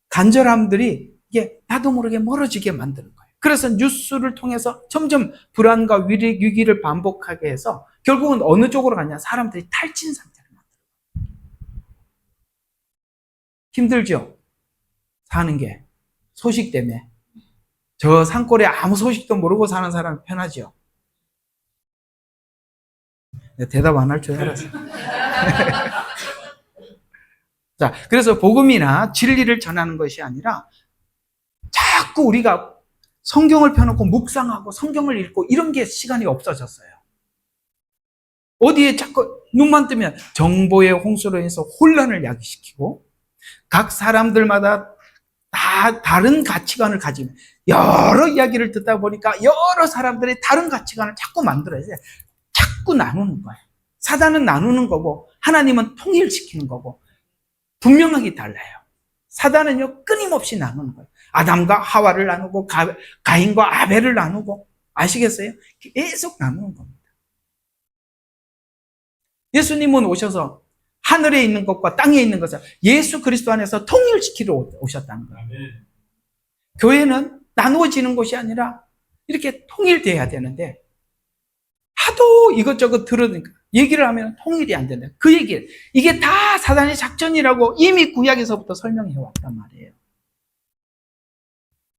Speaker 2: 간절함들이 이게 나도 모르게 멀어지게 만드는 거예요. 그래서 뉴스를 통해서 점점 불안과 위기를 반복하게 해서 결국은 어느 쪽으로 가냐? 사람들이 탈진 상태를 만들어요. 힘들죠? 사는 게. 소식 때문에. 저 산골에 아무 소식도 모르고 사는 사람이 편하죠? 대답 안 할 줄 알았어요. 자, 그래서 복음이나 진리를 전하는 것이 아니라 자꾸 우리가 성경을 펴놓고 묵상하고 성경을 읽고 이런 게 시간이 없어졌어요. 어디에 자꾸 눈만 뜨면 정보의 홍수로 인해서 혼란을 야기시키고 각 사람들마다 다 다른 가치관을 가지고 여러 이야기를 듣다 보니까 여러 사람들이 다른 가치관을 자꾸 만들어야 돼. 자꾸 나누는 거예요. 사단은 나누는 거고 하나님은 통일시키는 거고 분명하게 달라요. 사단은요 끊임없이 나누는 거예요. 아담과 하와를 나누고 가인과 아벨을 나누고 아시겠어요? 계속 나누는 겁니다. 예수님은 오셔서 하늘에 있는 것과 땅에 있는 것을 예수 그리스도 안에서 통일시키러 오셨다는 거예요. 교회는 나누어지는 것이 아니라 이렇게 통일돼야 되는데 하도 이것저것 들으니까 얘기를 하면 통일이 안 된다. 그 얘기를 이게 다 사단의 작전이라고 이미 구약에서부터 설명해 왔단 말이에요.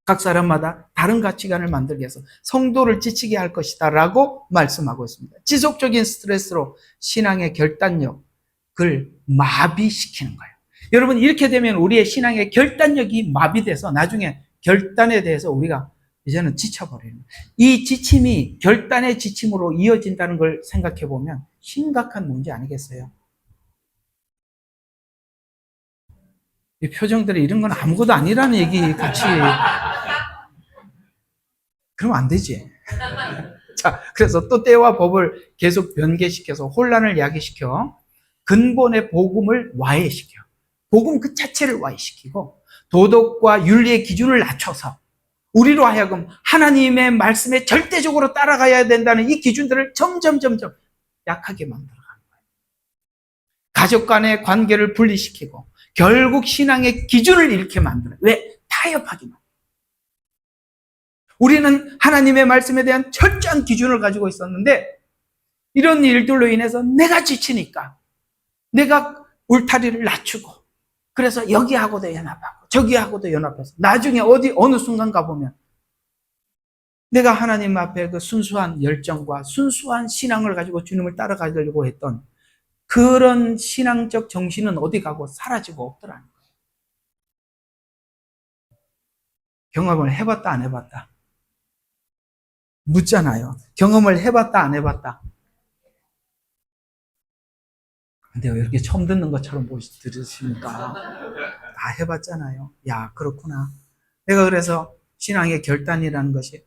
Speaker 2: 각 사람마다 다른 가치관을 만들기 위해서 성도를 지치게 할 것이다 라고 말씀하고 있습니다. 지속적인 스트레스로 신앙의 결단력을 마비시키는 거예요. 여러분 이렇게 되면 우리의 신앙의 결단력이 마비돼서 나중에 결단에 대해서 우리가 이제는 지쳐버리는 거예요. 이 지침이 결단의 지침으로 이어진다는 걸 생각해 보면 심각한 문제 아니겠어요? 이 표정들이 이런 건 아무것도 아니라는 얘기 같이 그러면 안 되지. 자, 그래서 또 때와 법을 계속 변개시켜서 혼란을 야기시켜 근본의 복음을 와해시켜. 복음 그 자체를 와해시키고 도덕과 윤리의 기준을 낮춰서 우리로 하여금 하나님의 말씀에 절대적으로 따라가야 된다는 이 기준들을 점점 약하게 만들어가는 거예요. 가족 간의 관계를 분리시키고 결국 신앙의 기준을 잃게 만들어요. 왜? 타협하게 만들어요. 우리는 하나님의 말씀에 대한 철저한 기준을 가지고 있었는데 이런 일들로 인해서 내가 지치니까 내가 울타리를 낮추고 그래서 여기하고도 연합하고 저기하고도 연합해서 나중에 어느 순간 가보면 내가 하나님 앞에 그 순수한 열정과 순수한 신앙을 가지고 주님을 따라가려고 했던 그런 신앙적 정신은 어디 가고 사라지고 없더라는 거예요. 경험을 해봤다 안 해봤다? 묻잖아요. 경험을 해봤다 안 해봤다? 근데 왜 이렇게 처음 듣는 것처럼 들으십니까? 다 해봤잖아요. 야, 그렇구나. 내가 그래서 신앙의 결단이라는 것이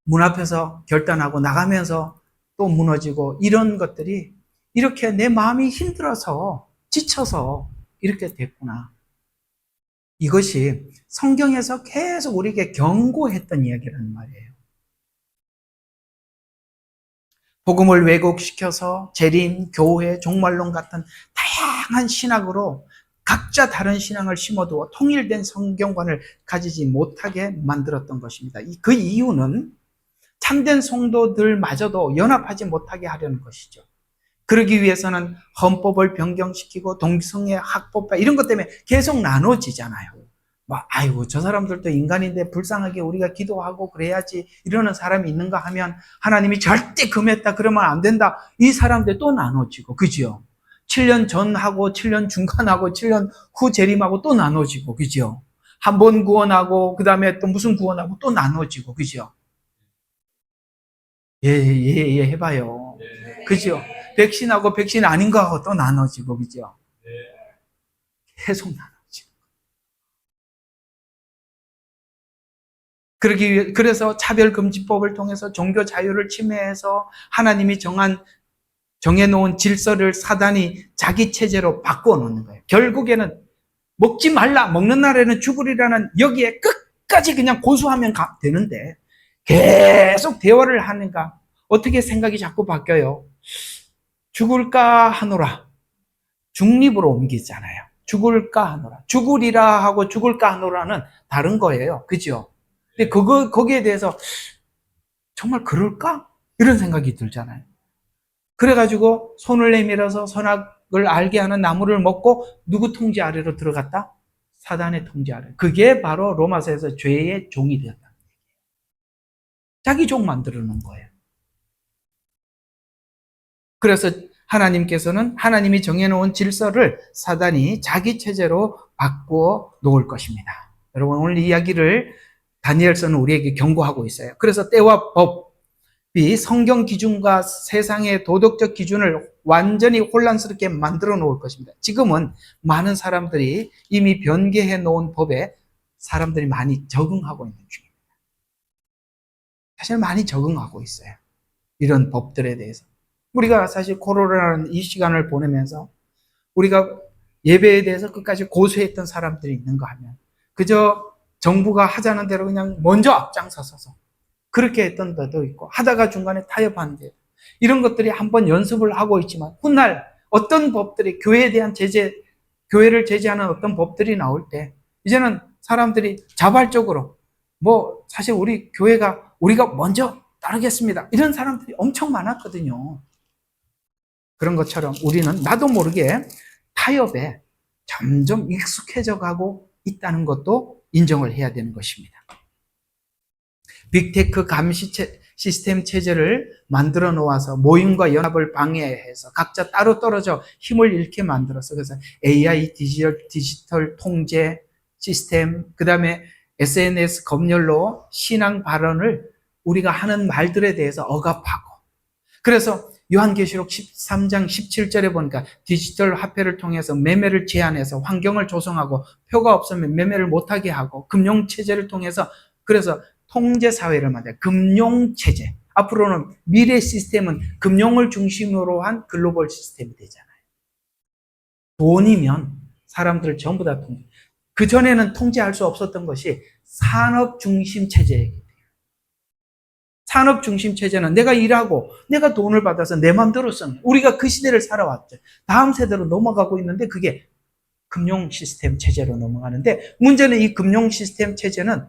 Speaker 2: 문 앞에서 결단하고 나가면서 또 무너지고 이런 것들이 이렇게 내 마음이 힘들어서 지쳐서 이렇게 됐구나. 이것이 성경에서 계속 우리에게 경고했던 이야기라는 말이에요. 복음을 왜곡시켜서 재림, 교회, 종말론 같은 다양한 신학으로 각자 다른 신앙을 심어두어 통일된 성경관을 가지지 못하게 만들었던 것입니다. 그 이유는 참된 성도들마저도 연합하지 못하게 하려는 것이죠. 그러기 위해서는 헌법을 변경시키고 동성애 학법화 이런 것 때문에 계속 나눠지잖아요. 아이고 저 사람들도 인간인데 불쌍하게 우리가 기도하고 그래야지 이러는 사람이 있는가 하면 하나님이 절대 금했다 그러면 안 된다. 이 사람들 또 나눠지고 그죠? 7년 전하고 7년 중간하고 7년 후 재림하고 또 나눠지고 그죠? 한 번 구원하고 그 다음에 또 무슨 구원하고 또 나눠지고 그죠? 예, 해봐요. 그죠? 백신하고 백신 아닌 거하고 또 나눠지고 그죠? 계속 나눠지고. 그래서 차별금지법을 통해서 종교 자유를 침해해서 하나님이 정해놓은 질서를 사단이 자기 체제로 바꾸어 놓는 거예요. 결국에는 먹지 말라, 먹는 날에는 죽으리라는 여기에 끝까지 그냥 고수하면 되는데 계속 대화를 하는가 어떻게 생각이 자꾸 바뀌어요. 죽을까 하노라. 중립으로 옮기잖아요. 죽을까 하노라. 죽으리라 하고 죽을까 하노라는 다른 거예요. 그죠? 근데 거기에 대해서 정말 그럴까? 이런 생각이 들잖아요. 그래가지고 손을 내밀어서 선악을 알게 하는 나무를 먹고 누구 통제 아래로 들어갔다? 사단의 통제 아래. 그게 바로 로마서에서 죄의 종이 되었다. 자기 종 만들어 놓은 거예요. 그래서 하나님께서는 하나님이 정해놓은 질서를 사단이 자기 체제로 바꾸어 놓을 것입니다. 여러분, 오늘 이 이야기를 다니엘서는 우리에게 경고하고 있어요. 그래서 때와 법이 성경 기준과 세상의 도덕적 기준을 완전히 혼란스럽게 만들어 놓을 것입니다. 지금은 많은 사람들이 이미 변개해 놓은 법에 사람들이 많이 적응하고 있는 중입니다. 사실 많이 적응하고 있어요. 이런 법들에 대해서. 우리가 사실 코로나라는 이 시간을 보내면서 우리가 예배에 대해서 끝까지 고수했던 사람들이 있는가 하면 그저 정부가 하자는 대로 그냥 먼저 앞장서서 그렇게 했던 데도 있고 하다가 중간에 타협한 데 이런 것들이 한번 연습을 하고 있지만 훗날 어떤 법들이 교회에 대한 제재, 교회를 제재하는 어떤 법들이 나올 때 이제는 사람들이 자발적으로 뭐 사실 우리 교회가 우리가 먼저 따르겠습니다. 이런 사람들이 엄청 많았거든요. 그런 것처럼 우리는 나도 모르게 타협에 점점 익숙해져 가고 있다는 것도 인정을 해야 되는 것입니다. 빅테크 감시 시스템 체제를 만들어 놓아서 모임과 연합을 방해해서 각자 따로 떨어져 힘을 잃게 만들어서 그래서 AI 디지털 통제 시스템, 그 다음에 SNS 검열로 신앙 발언을 우리가 하는 말들에 대해서 억압하고 그래서 요한계시록 13장 17절에 보니까 디지털 화폐를 통해서 매매를 제한해서 환경을 조성하고 표가 없으면 매매를 못하게 하고 금융체제를 통해서 그래서 통제사회를 만들어요. 금융체제. 앞으로는 미래 시스템은 금융을 중심으로 한 글로벌 시스템이 되잖아요. 돈이면 사람들을 전부 다 통제. 그전에는 통제할 수 없었던 것이 산업 중심 체제예요. 산업 중심 체제는 내가 일하고 내가 돈을 받아서 내 맘대로 쓰는 우리가 그 시대를 살아왔죠. 다음 세대로 넘어가고 있는데 그게 금융 시스템 체제로 넘어가는데 문제는 이 금융 시스템 체제는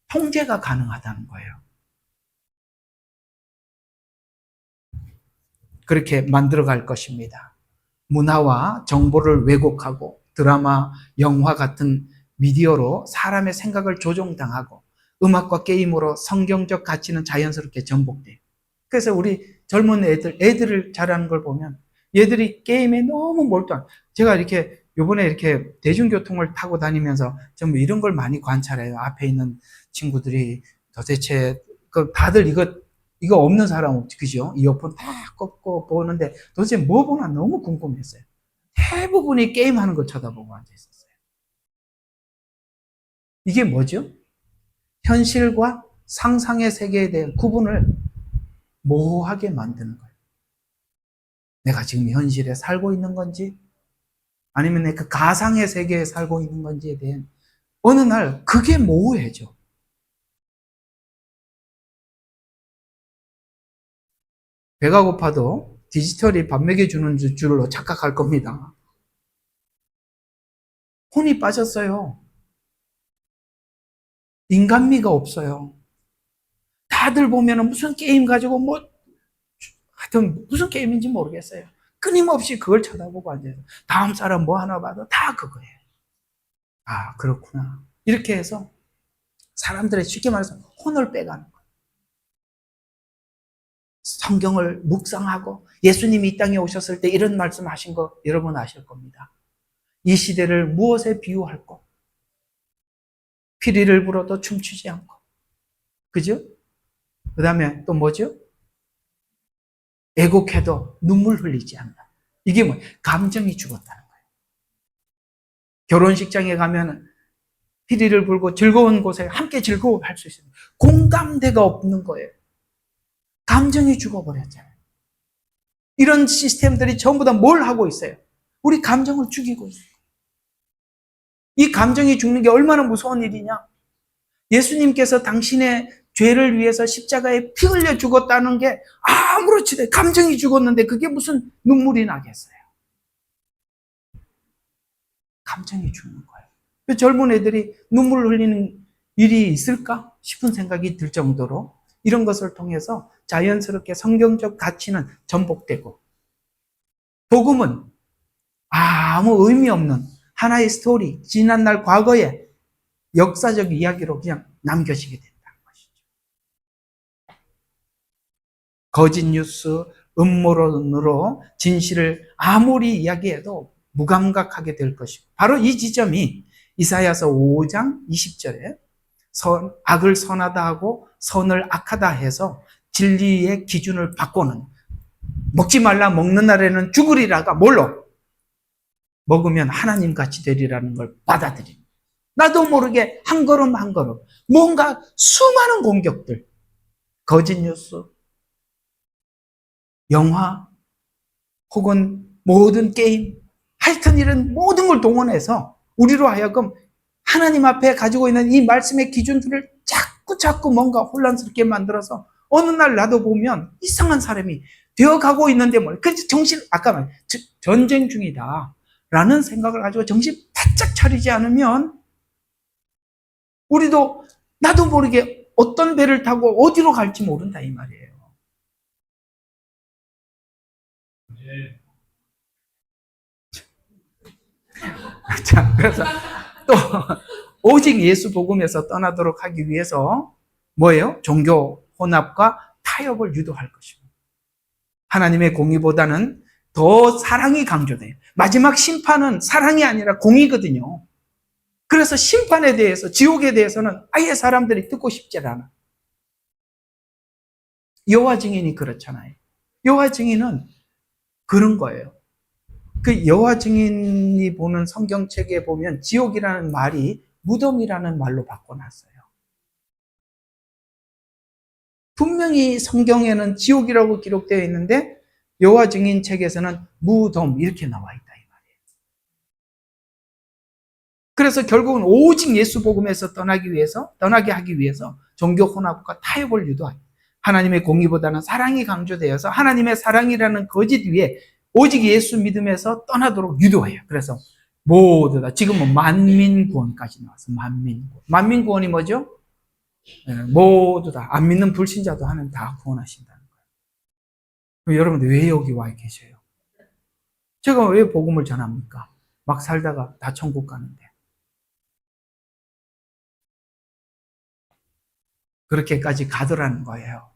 Speaker 2: 통제가 가능하다는 거예요. 그렇게 만들어갈 것입니다. 문화와 정보를 왜곡하고 드라마, 영화 같은 미디어로 사람의 생각을 조종당하고 음악과 게임으로 성경적 가치는 자연스럽게 전복돼요. 그래서 우리 젊은 애들을 잘하는 걸 보면 얘들이 게임에 너무 몰두한 제가 이렇게 요번에 이렇게 대중교통을 타고 다니면서 좀 이런 걸 많이 관찰해요. 앞에 있는 친구들이 도대체 다들 이거 없는 사람 없지, 그죠? 이어폰 다 꽂고 보는데 도대체 뭐 보나 너무 궁금했어요. 대부분이 게임하는 거 쳐다보고 앉아 있었어요. 이게 뭐죠? 현실과 상상의 세계에 대한 구분을 모호하게 만드는 거예요. 내가 지금 현실에 살고 있는 건지 아니면 내 그 가상의 세계에 살고 있는 건지에 대한 어느 날 그게 모호해져. 배가 고파도 디지털이 밥 먹여주는 줄로 착각할 겁니다. 혼이 빠졌어요. 인간미가 없어요. 다들 보면은 무슨 게임 가지고 하여튼 무슨 게임인지 모르겠어요. 끊임없이 그걸 쳐다보고 앉아서 다음 사람 뭐 하나 봐도 다 그거예요. 아, 그렇구나. 이렇게 해서 사람들의 쉽게 말해서 혼을 빼가는 거예요. 성경을 묵상하고 예수님이 이 땅에 오셨을 때 이런 말씀하신 거 여러분 아실 겁니다. 이 시대를 무엇에 비유할까? 피리를 불어도 춤추지 않고. 그죠? 그 다음에 또 뭐죠? 애곡해도 눈물 흘리지 않는다. 이게 뭐 감정이 죽었다는 거예요. 결혼식장에 가면 피리를 불고 즐거운 곳에 함께 즐거워할 수 있어요. 공감대가 없는 거예요. 감정이 죽어버렸잖아요. 이런 시스템들이 전부 다 뭘 하고 있어요? 우리 감정을 죽이고 있어요. 이 감정이 죽는 게 얼마나 무서운 일이냐? 예수님께서 당신의 죄를 위해서 십자가에 피 흘려 죽었다는 게 아무렇지도 않아요. 감정이 죽었는데 그게 무슨 눈물이 나겠어요? 감정이 죽는 거예요. 젊은 애들이 눈물 흘리는 일이 있을까 싶은 생각이 들 정도로 이런 것을 통해서 자연스럽게 성경적 가치는 전복되고 복음은 아무 의미 없는 하나의 스토리, 지난날 과거의 역사적 이야기로 그냥 남겨지게 된다는 것이죠. 거짓 뉴스, 음모론으로 진실을 아무리 이야기해도 무감각하게 될 것이고 바로 이 지점이 이사야서 5장 20절에 악을 선하다 하고 선을 악하다 해서 진리의 기준을 바꾸는, 먹지 말라 먹는 날에는 죽으리라가 뭘로? 먹으면 하나님같이 되리라는 걸 받아들입니다. 나도 모르게 한 걸음 한 걸음 뭔가 수많은 공격들, 거짓 뉴스, 영화, 혹은 모든 게임, 하여튼 이런 모든 걸 동원해서 우리로 하여금 하나님 앞에 가지고 있는 이 말씀의 기준들을 자꾸 뭔가 혼란스럽게 만들어서 어느 날 나도 보면 이상한 사람이 되어가고 있는데 그래서 아까 말 전쟁 중이다 라는 생각을 가지고 정신 바짝 차리지 않으면 우리도 나도 모르게 어떤 배를 타고 어디로 갈지 모른다 이 말이에요. 자, 그래서 또 오직 예수 복음에서 떠나도록 하기 위해서 뭐예요? 종교 혼합과 타협을 유도할 것입니다. 하나님의 공의보다는 더 사랑이 강조돼요. 마지막 심판은 사랑이 아니라 공의거든요. 그래서 심판에 대해서, 지옥에 대해서는 아예 사람들이 듣고 싶지 않아. 여호와 증인이 그렇잖아요. 여호와 증인은 그런 거예요. 그 여호와 증인이 보는 성경책에 보면 지옥이라는 말이 무덤이라는 말로 바꿔놨어요. 분명히 성경에는 지옥이라고 기록되어 있는데 여호와 증인 책에서는 무덤 이렇게 나와 있다 이 말이에요. 그래서 결국은 오직 예수 복음에서 떠나게 하기 위해서 종교 혼합과 타협을 유도하요. 하나님의 공의보다는 사랑이 강조되어서 하나님의 사랑이라는 거짓 위에 오직 예수 믿음에서 떠나도록 유도해요. 그래서 모두 다 지금은 만민구원까지 나왔어. 만민구원. 만민구원이 뭐죠? 모두 다 안 믿는 불신자도 하나님 다 구원하신다는 거예요. 그럼 여러분들 왜 여기 와 계셔요? 제가 왜 복음을 전합니까? 막 살다가 다 천국 가는데. 그렇게까지 가더라는 거예요.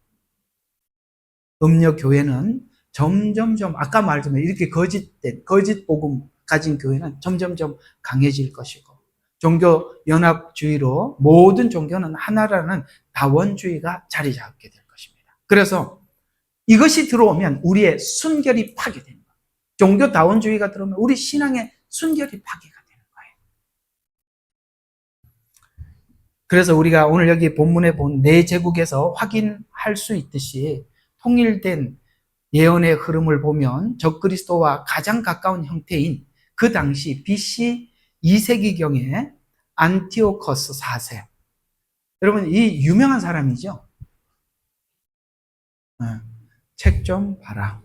Speaker 2: 음력 교회는 점점점 아까 말했지만 이렇게 거짓 복음 가진 교회는 점점점 강해질 것이고 종교 연합주의로 모든 종교는 하나라는 다원주의가 자리 잡게 될 것입니다. 그래서 이것이 들어오면 우리의 순결이 파괴됩니다. 종교 다원주의가 들어오면 우리 신앙의 순결이 파괴가 되는 거예요. 그래서 우리가 오늘 여기 본문에 본 네 제국에서 확인할 수 있듯이 통일된 예언의 흐름을 보면 적그리스도와 가장 가까운 형태인 그 당시 BC 2세기경에 안티오커스 4세. 여러분 이 유명한 사람이죠? 책 좀 봐라.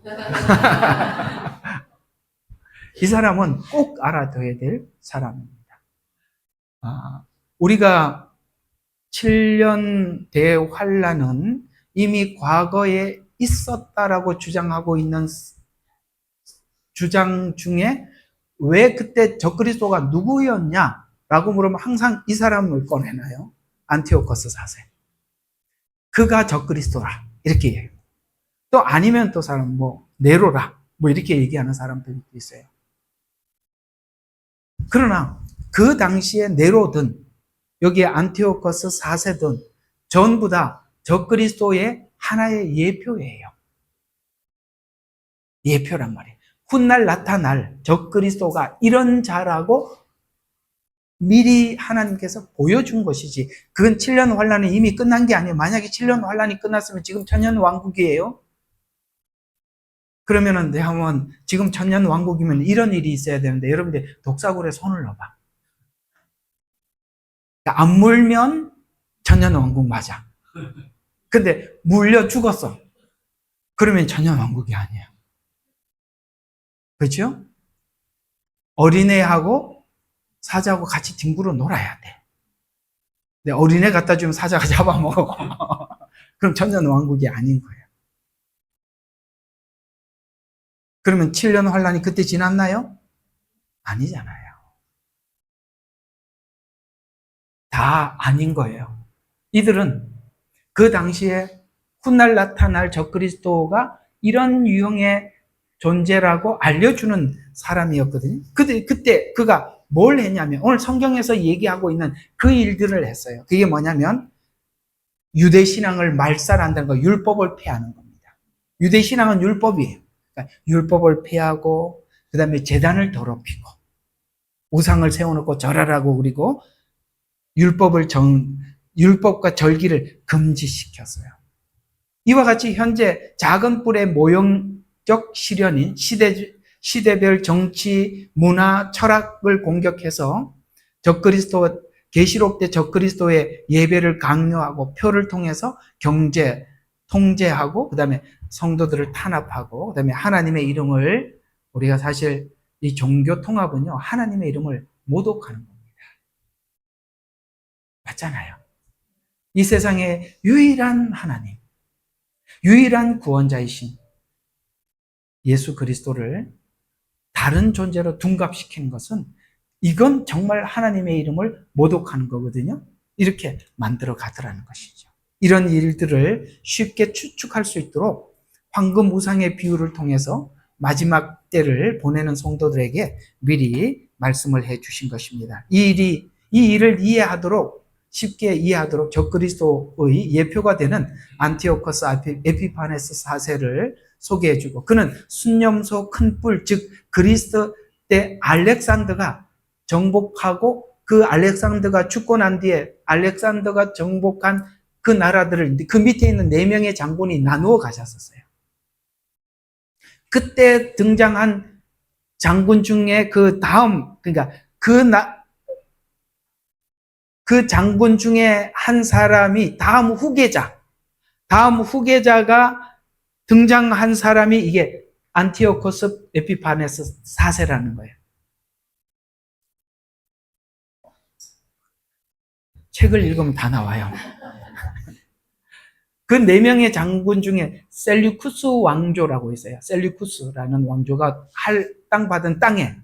Speaker 2: 이 사람은 꼭 알아둬야 될 사람입니다. 우리가 7년 대환란은 이미 과거에 있었다라고 주장하고 있는 주장 중에 왜 그때 적그리스도가 누구였냐라고 물으면 항상 이 사람을 꺼내나요? 안티오커스 4세. 그가 적그리스도라 이렇게 얘기해요. 또 아니면 또 사람 네로라 이렇게 얘기하는 사람들도 있어요. 그러나 그 당시에 네로든 여기에 안티오커스 4세든 전부 다 적그리스도의 하나의 예표예요. 예표란 말이에요. 훗날 나타날 적그리스도가 이런 자라고 미리 하나님께서 보여준 것이지 그건 7년 환란이 이미 끝난 게 아니에요. 만약에 7년 환란이 끝났으면 지금 천년 왕국이에요. 그러면은 한번 지금 천년 왕국이면 이런 일이 있어야 되는데 여러분들 독사굴에 손을 넣어봐. 안 물면 천년 왕국 맞아. 근데 물려 죽었어. 그러면 천년 왕국이 아니야. 그렇죠? 어린애하고 사자하고 같이 뒹굴어 놀아야 돼. 근데 어린애 갖다 주면 사자가 잡아먹어. 그럼 천년 왕국이 아닌 거예요. 그러면 7년 환란이 그때 지났나요? 아니잖아요. 다 아닌 거예요. 이들은 그 당시에 훗날 나타날 적그리스도가 이런 유형의 존재라고 알려주는 사람이었거든요. 그때 그가 뭘 했냐면 오늘 성경에서 얘기하고 있는 그 일들을 했어요. 그게 뭐냐면 유대 신앙을 말살한다는 거, 율법을 폐하는 겁니다. 유대 신앙은 율법이에요. 그러니까 율법을 폐하고 그다음에 제단을 더럽히고 우상을 세워놓고 절하라고 그리고 율법과 절기를 금지시켰어요. 이와 같이 현재 작은 뿔의 모형적 실현인 시대별 정치, 문화, 철학을 공격해서 계시록 때 적그리스도의 예배를 강요하고 표를 통해서 경제, 통제하고 그다음에 성도들을 탄압하고 그다음에 하나님의 이름을 우리가 사실 이 종교 통합은요 하나님의 이름을 모독하는 겁니다. 맞잖아요. 이 세상의 유일한 하나님, 유일한 구원자이신 예수 그리스도를 다른 존재로 둔갑시키는 것은 이건 정말 하나님의 이름을 모독하는 거거든요. 이렇게 만들어 가더라는 것이죠. 이런 일들을 쉽게 추측할 수 있도록 황금 우상의 비유를 통해서 마지막 때를 보내는 성도들에게 미리 말씀을 해 주신 것입니다. 이 일을 쉽게 이해하도록 적그리스도의 예표가 되는 안티오코스 에피파네스 4세를 소개해주고 그는 순념소 큰 뿔, 즉 그리스 때 알렉산더가 정복하고 그 알렉산더가 죽고 난 뒤에 알렉산더가 정복한 그 나라들을 그 밑에 있는 4명의 장군이 나누어 가셨었어요. 그때 등장한 장군 중에 그 다음, 그러니까 그 장군 중에 한 사람이 다음 후계자가 등장한 사람이 이게 안티오코스 에피파네스 4세라는 거예요. 책을 읽으면 다 나와요. 그 4명의 장군 중에 셀류쿠스 왕조라고 있어요. 셀류쿠스라는 왕조가 할당받은 땅에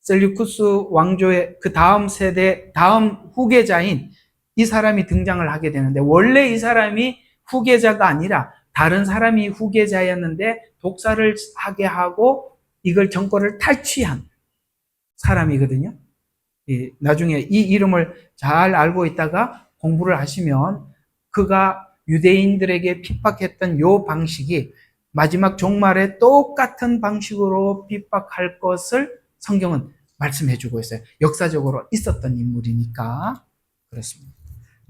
Speaker 2: 셀류쿠스 왕조의 그 다음 세대, 다음 후계자인 이 사람이 등장을 하게 되는데 원래 이 사람이 후계자가 아니라 다른 사람이 후계자였는데 독사를 하게 하고 이걸 정권을 탈취한 사람이거든요. 나중에 이 이름을 잘 알고 있다가 공부를 하시면 그가 유대인들에게 핍박했던 요 방식이 마지막 종말에 똑같은 방식으로 핍박할 것을 성경은 말씀해 주고 있어요. 역사적으로 있었던 인물이니까 그렇습니다.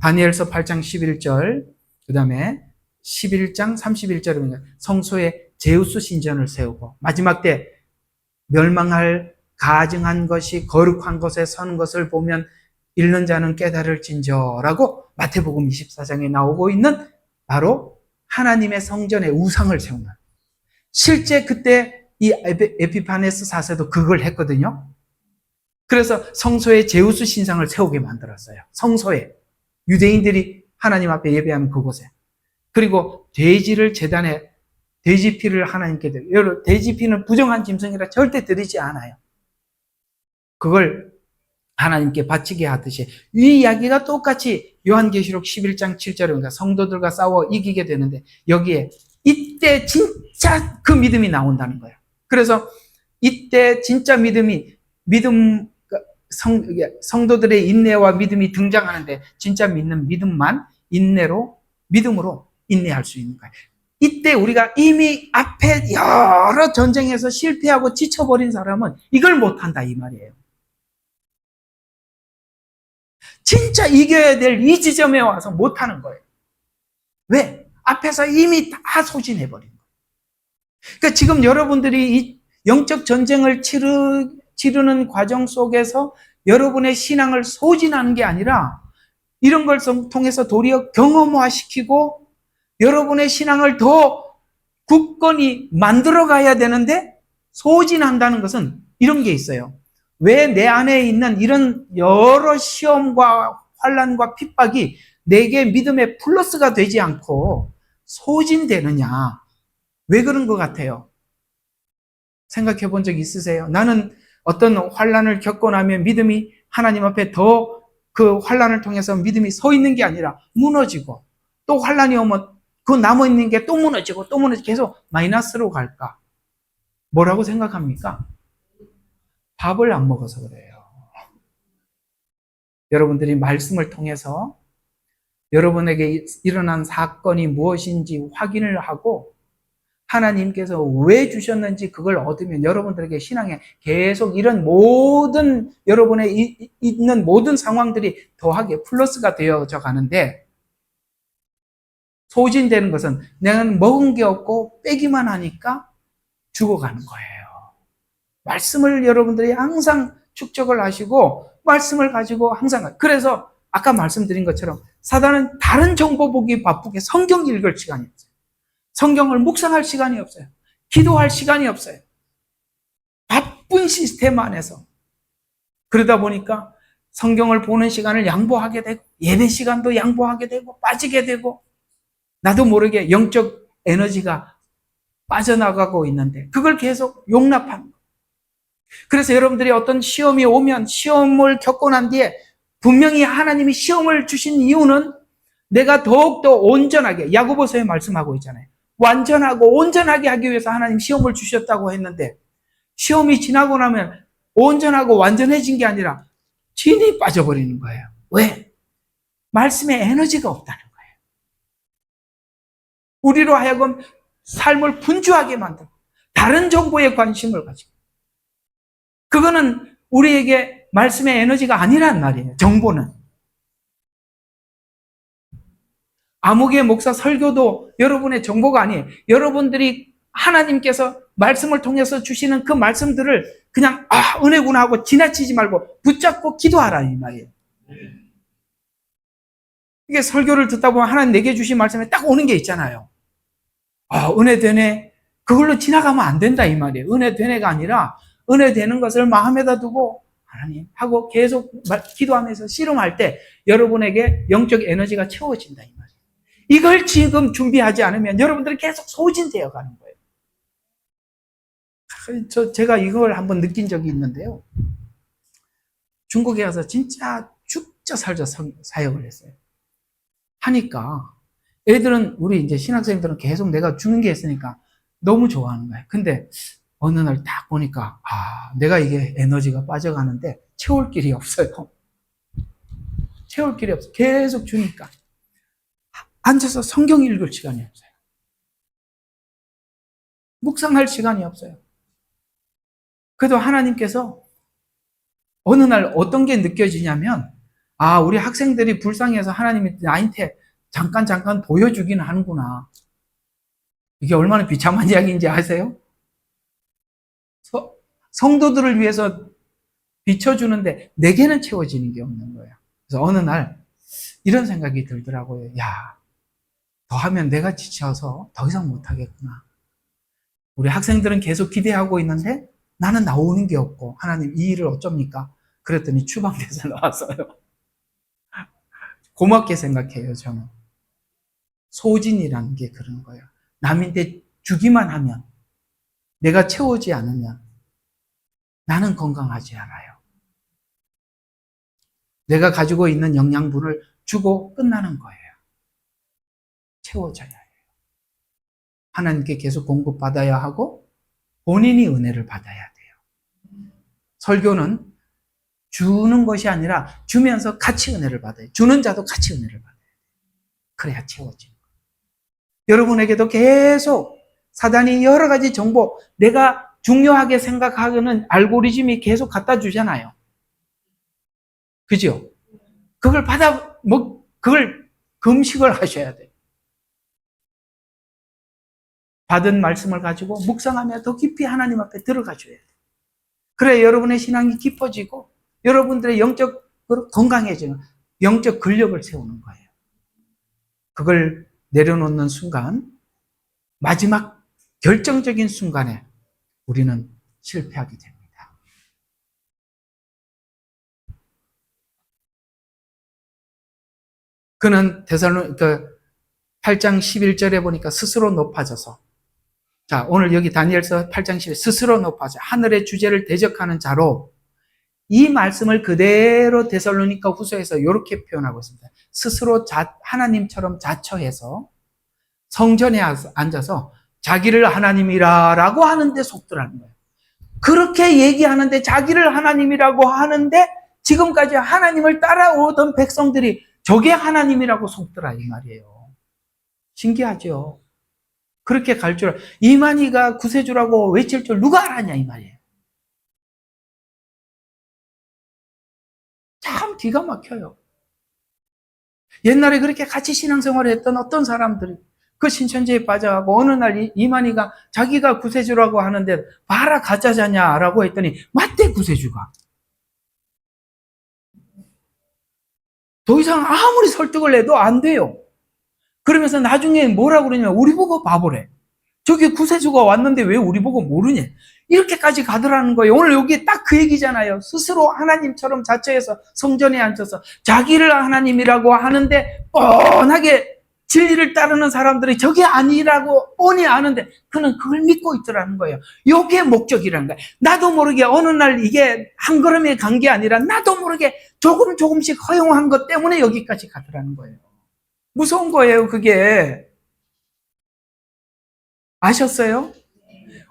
Speaker 2: 다니엘서 8장 11절 그 다음에 11장 31절에 성소에 제우스 신전을 세우고 마지막 때 멸망할 가증한 것이 거룩한 곳에 서는 것을 보면 읽는 자는 깨달을진저라고 마태복음 24장에 나오고 있는 바로 하나님의 성전에 우상을 세우는 실제 그때 이 에피파네스 4세도 그걸 했거든요. 그래서 성소에 제우스 신상을 세우게 만들었어요. 성소에 유대인들이 하나님 앞에 예배하는 그곳에 그리고 돼지를 제단에 돼지 피를 하나님께 드려요. 여러분 돼지 피는 부정한 짐승이라 절대 드리지 않아요. 그걸 하나님께 바치게 하듯이 이 이야기가 똑같이 요한계시록 11장 7절에 그러니까 성도들과 싸워 이기게 되는데 여기에 이때 진짜 그 믿음이 나온다는 거예요. 그래서 이때 진짜 성도들의 인내와 믿음이 등장하는데 진짜 믿는 믿음으로 인내할 수 있는 거예요. 이때 우리가 이미 앞에 여러 전쟁에서 실패하고 지쳐버린 사람은 이걸 못한다 이 말이에요. 진짜 이겨야 될 이 지점에 와서 못하는 거예요. 왜? 앞에서 이미 다 소진해버린 거예요. 그러니까 지금 여러분들이 이 영적 전쟁을 치르는 과정 속에서 여러분의 신앙을 소진하는 게 아니라 이런 걸 통해서 도리어 경험화시키고 여러분의 신앙을 더 굳건히 만들어 가야 되는데 소진한다는 것은 이런 게 있어요. 왜 내 안에 있는 이런 여러 시험과 환난과 핍박이 내게 믿음의 플러스가 되지 않고 소진되느냐? 왜 그런 것 같아요? 생각해 본 적 있으세요? 나는 어떤 환난을 겪고 나면 믿음이 하나님 앞에 더 그 환난을 통해서 믿음이 서 있는 게 아니라 무너지고 또 환난이 오면 그 남아있는 게 또 무너지고 계속 마이너스로 갈까? 뭐라고 생각합니까? 밥을 안 먹어서 그래요. 여러분들이 말씀을 통해서 여러분에게 일어난 사건이 무엇인지 확인을 하고 하나님께서 왜 주셨는지 그걸 얻으면 여러분들에게 신앙에 계속 이런 모든 여러분의 있는 모든 상황들이 더하게 플러스가 되어져 가는데, 소진되는 것은 내가 먹은 게 없고 빼기만 하니까 죽어가는 거예요. 말씀을 여러분들이 항상 축적을 하시고 말씀을 가지고 항상, 그래서 아까 말씀드린 것처럼 사단은 다른 정보 보기 바쁘게 성경 읽을 시간이 없어요. 성경을 묵상할 시간이 없어요. 기도할 시간이 없어요. 바쁜 시스템 안에서. 그러다 보니까 성경을 보는 시간을 양보하게 되고 예배 시간도 양보하게 되고 빠지게 되고 나도 모르게 영적 에너지가 빠져나가고 있는데 그걸 계속 용납하는 거예요. 그래서 여러분들이 어떤 시험이 오면 시험을 겪고 난 뒤에 분명히 하나님이 시험을 주신 이유는 내가 더욱더 온전하게, 야고보서에 말씀하고 있잖아요. 완전하고 온전하게 하기 위해서 하나님 시험을 주셨다고 했는데 시험이 지나고 나면 온전하고 완전해진 게 아니라 진이 빠져버리는 거예요. 왜? 말씀에 에너지가 없다는 거예요. 우리로 하여금 삶을 분주하게 만들고 다른 정보에 관심을 가지고, 그거는 우리에게 말씀의 에너지가 아니란 말이에요. 정보는. 아무개 목사 설교도 여러분의 정보가 아니에요. 여러분들이 하나님께서 말씀을 통해서 주시는 그 말씀들을 그냥 은혜구나 하고 지나치지 말고 붙잡고 기도하라는 말이에요. 이게 설교를 듣다 보면 하나님 내게 주신 말씀에 딱 오는 게 있잖아요. 은혜 되네. 그걸로 지나가면 안 된다 이 말이에요. 은혜 되네가 아니라 은혜 되는 것을 마음에다 두고 하나님 하고 계속 기도하면서 씨름할 때 여러분에게 영적 에너지가 채워진다 이 말이에요. 이걸 지금 준비하지 않으면 여러분들이 계속 소진되어 가는 거예요. 제가 이걸 한번 느낀 적이 있는데요. 중국에 가서 진짜 죽자 살자 사역을 했어요. 하니까 애들은, 우리 이제 신학생들은 계속 내가 주는 게 있으니까 너무 좋아하는 거예요. 근데 어느 날 딱 보니까 내가 이게 에너지가 빠져가는데 채울 길이 없어요. 채울 길이 없어요. 계속 주니까 앉아서 성경 읽을 시간이 없어요. 묵상할 시간이 없어요. 그래도 하나님께서 어느 날 어떤 게 느껴지냐면 우리 학생들이 불쌍해서 하나님이 나한테 잠깐 보여주기는 하는구나. 이게 얼마나 비참한 이야기인지 아세요? 성도들을 위해서 비춰주는데 내게는 채워지는 게 없는 거예요. 그래서 어느 날 이런 생각이 들더라고요. 더 하면 내가 지쳐서 더 이상 못하겠구나. 우리 학생들은 계속 기대하고 있는데 나는 나오는 게 없고 하나님 이 일을 어쩝니까? 그랬더니 추방돼서 나왔어요. 고맙게 생각해요, 저는. 소진이라는 게 그런 거예요. 남인데 주기만 하면, 내가 채우지 않으면 나는 건강하지 않아요. 내가 가지고 있는 영양분을 주고 끝나는 거예요. 채워져야 해요. 하나님께 계속 공급받아야 하고 본인이 은혜를 받아야 돼요. 설교는 주는 것이 아니라 주면서 같이 은혜를 받아요. 주는 자도 같이 은혜를 받아요. 그래야 채워지는 거예요. 여러분에게도 계속 사단이 여러 가지 정보, 내가 중요하게 생각하는 알고리즘이 계속 갖다 주잖아요. 그죠? 그걸 그걸 금식을 하셔야 돼요. 받은 말씀을 가지고 묵상하며 더 깊이 하나님 앞에 들어가셔야 돼요. 그래야 여러분의 신앙이 깊어지고 여러분들의 영적으로 건강해지는, 영적 근력을 세우는 거예요. 그걸 내려놓는 순간, 마지막 결정적인 순간에 우리는 실패하게 됩니다. 그는 데살로니가 8장 11절에 보니까 스스로 높아져서, 자, 오늘 여기 다니엘서 8장 11절, 스스로 높아져 하늘의 주제를 대적하는 자로, 이 말씀을 그대로 데살로니가 후서에서 이렇게 표현하고 있습니다. 스스로 하나님처럼 자처해서 성전에 앉아서 자기를 하나님이라고 하는데 속더라는 거예요. 그렇게 얘기하는데 자기를 하나님이라고 하는데 지금까지 하나님을 따라오던 백성들이 저게 하나님이라고 속더라 이 말이에요. 신기하죠. 그렇게 갈 줄, 이만희가 구세주라고 외칠 줄 누가 알았냐 이 말이에요. 참 기가 막혀요. 옛날에 그렇게 같이 신앙생활을 했던 어떤 사람들이 그 신천지에 빠져가고 어느 날 이만희가 자기가 구세주라고 하는데 봐라 가짜자냐라고 했더니 맞대 구세주가. 더 이상 아무리 설득을 해도 안 돼요. 그러면서 나중에 뭐라고 그러냐면 우리 보고 바보래. 저기 구세주가 왔는데 왜 우리 보고 모르냐. 이렇게까지 가더라는 거예요. 오늘 여기 딱 그 얘기잖아요. 스스로 하나님처럼 자처해서 성전에 앉아서 자기를 하나님이라고 하는데 뻔하게 진리를 따르는 사람들이 저게 아니라고 뻔히 아는데 그는 그걸 믿고 있더라는 거예요. 이게 목적이라는 거예요. 나도 모르게 어느 날 이게 한 걸음에 간 게 아니라 나도 모르게 조금씩 허용한 것 때문에 여기까지 가더라는 거예요. 무서운 거예요, 그게. 아셨어요?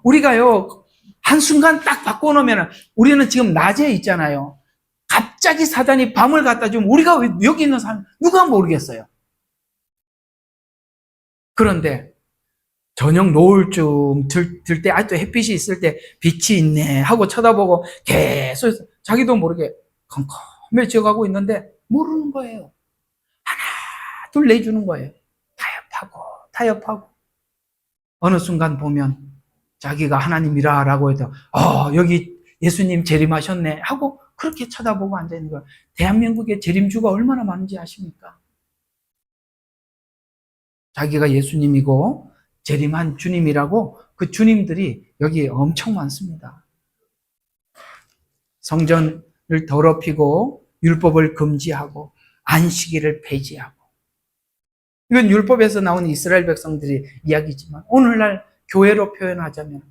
Speaker 2: 우리가요, 한순간 딱 바꿔놓으면 우리는 지금 낮에 있잖아요. 갑자기 사단이 밤을 갖다 주면 우리가 왜 여기 있는 사람 누가 모르겠어요. 그런데 저녁 노을쯤 들 때 아직도 햇빛이 있을 때 빛이 있네 하고 쳐다보고 계속 자기도 모르게 컴컴해져가고 있는데 모르는 거예요. 하나 둘 내주는 거예요. 타협하고 어느 순간 보면 자기가 하나님이라 라고 해도 여기 예수님 재림하셨네 하고 그렇게 쳐다보고 앉아있는 거예요. 대한민국에 재림주가 얼마나 많은지 아십니까? 자기가 예수님이고 재림한 주님이라고 그 주님들이 여기 엄청 많습니다. 성전을 더럽히고 율법을 금지하고 안식일을 폐지하고 이건 율법에서 나온 이스라엘 백성들의 이야기지만 오늘날 교회로 표현하자면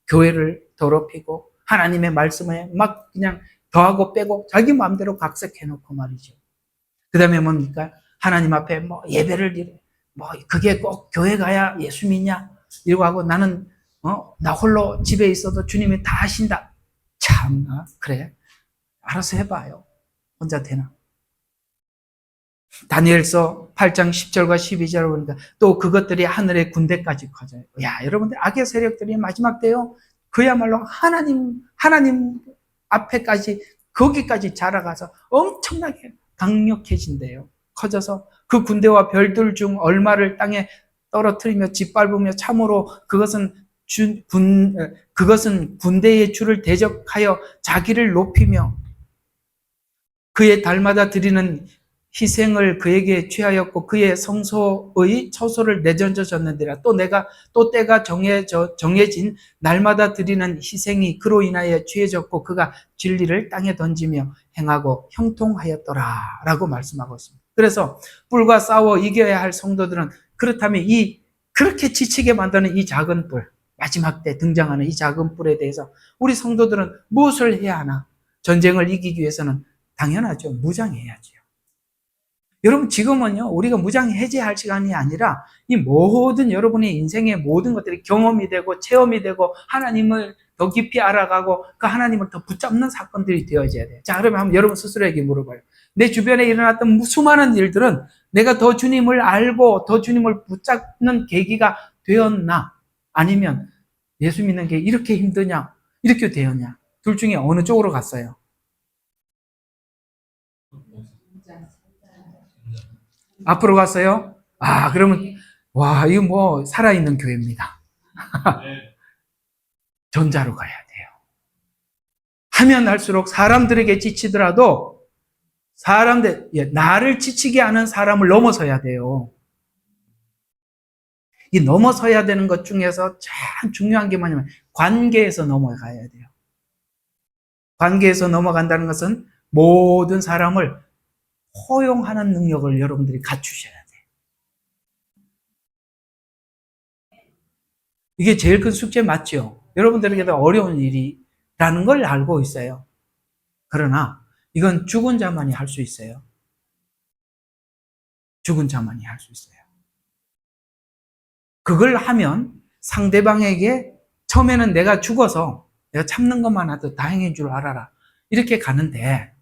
Speaker 2: 교회를 더럽히고 하나님의 말씀에 막 그냥 더하고 빼고 자기 마음대로 각색해놓고 말이죠. 그 다음에 뭡니까? 하나님 앞에 뭐 예배를 드려. 뭐 그게 꼭 교회 가야 예수 믿냐? 이러고 하고 나는 나 홀로 집에 있어도 주님이 다 하신다. 참나 그래. 알아서 해봐요. 혼자 되나? 다니엘서 8장 10절과 12절을 보니까 또 그것들이 하늘의 군대까지 커져요. 야, 여러분들 악의 세력들이 마지막 때요. 그야말로 하나님 앞에까지 거기까지 자라가서 엄청나게 강력해진대요. 커져서 그 군대와 별들 중 얼마를 땅에 떨어뜨리며 짓밟으며 참으로 그것은 군대의 주를 대적하여 자기를 높이며 그의 달마다 드리는 희생을 그에게 취하였고 그의 성소의 처소를 내던져 줬는데라. 또 때가 정해진 날마다 드리는 희생이 그로 인하여 취해졌고 그가 진리를 땅에 던지며 행하고 형통하였더라 라고 말씀하고 있습니다. 그래서 뿔과 싸워 이겨야 할 성도들은 그렇다면 그렇게 지치게 만드는 이 작은 뿔, 마지막 때 등장하는 이 작은 뿔에 대해서 우리 성도들은 무엇을 해야 하나? 전쟁을 이기기 위해서는 당연하죠. 무장해야죠. 여러분 지금은요 우리가 무장 해제할 시간이 아니라 이 모든 여러분의 인생의 모든 것들이 경험이 되고 체험이 되고 하나님을 더 깊이 알아가고 그 하나님을 더 붙잡는 사건들이 되어져야 돼요. 자, 그러면 한번 여러분 스스로에게 물어봐요. 내 주변에 일어났던 수많은 일들은 내가 더 주님을 알고 더 주님을 붙잡는 계기가 되었나? 아니면 예수 믿는 게 이렇게 힘드냐? 이렇게 되었냐? 둘 중에 어느 쪽으로 갔어요? 앞으로 갔어요? 그러면 이거 뭐 살아있는 교회입니다. 전자로 가야 돼요. 하면 할수록 사람들에게 지치더라도 나를 지치게 하는 사람을 넘어서야 돼요. 이 넘어서야 되는 것 중에서 참 중요한 게 뭐냐면 관계에서 넘어가야 돼요. 관계에서 넘어간다는 것은 모든 사람을 포용하는 능력을 여러분들이 갖추셔야 돼요. 이게 제일 큰 숙제 맞죠? 여러분들에게도 어려운 일이라는 걸 알고 있어요. 그러나 이건 죽은 자만이 할 수 있어요. 죽은 자만이 할 수 있어요. 그걸 하면 상대방에게 처음에는 내가 죽어서 내가 참는 것만 해도 다행인 줄 알아라. 이렇게 가는데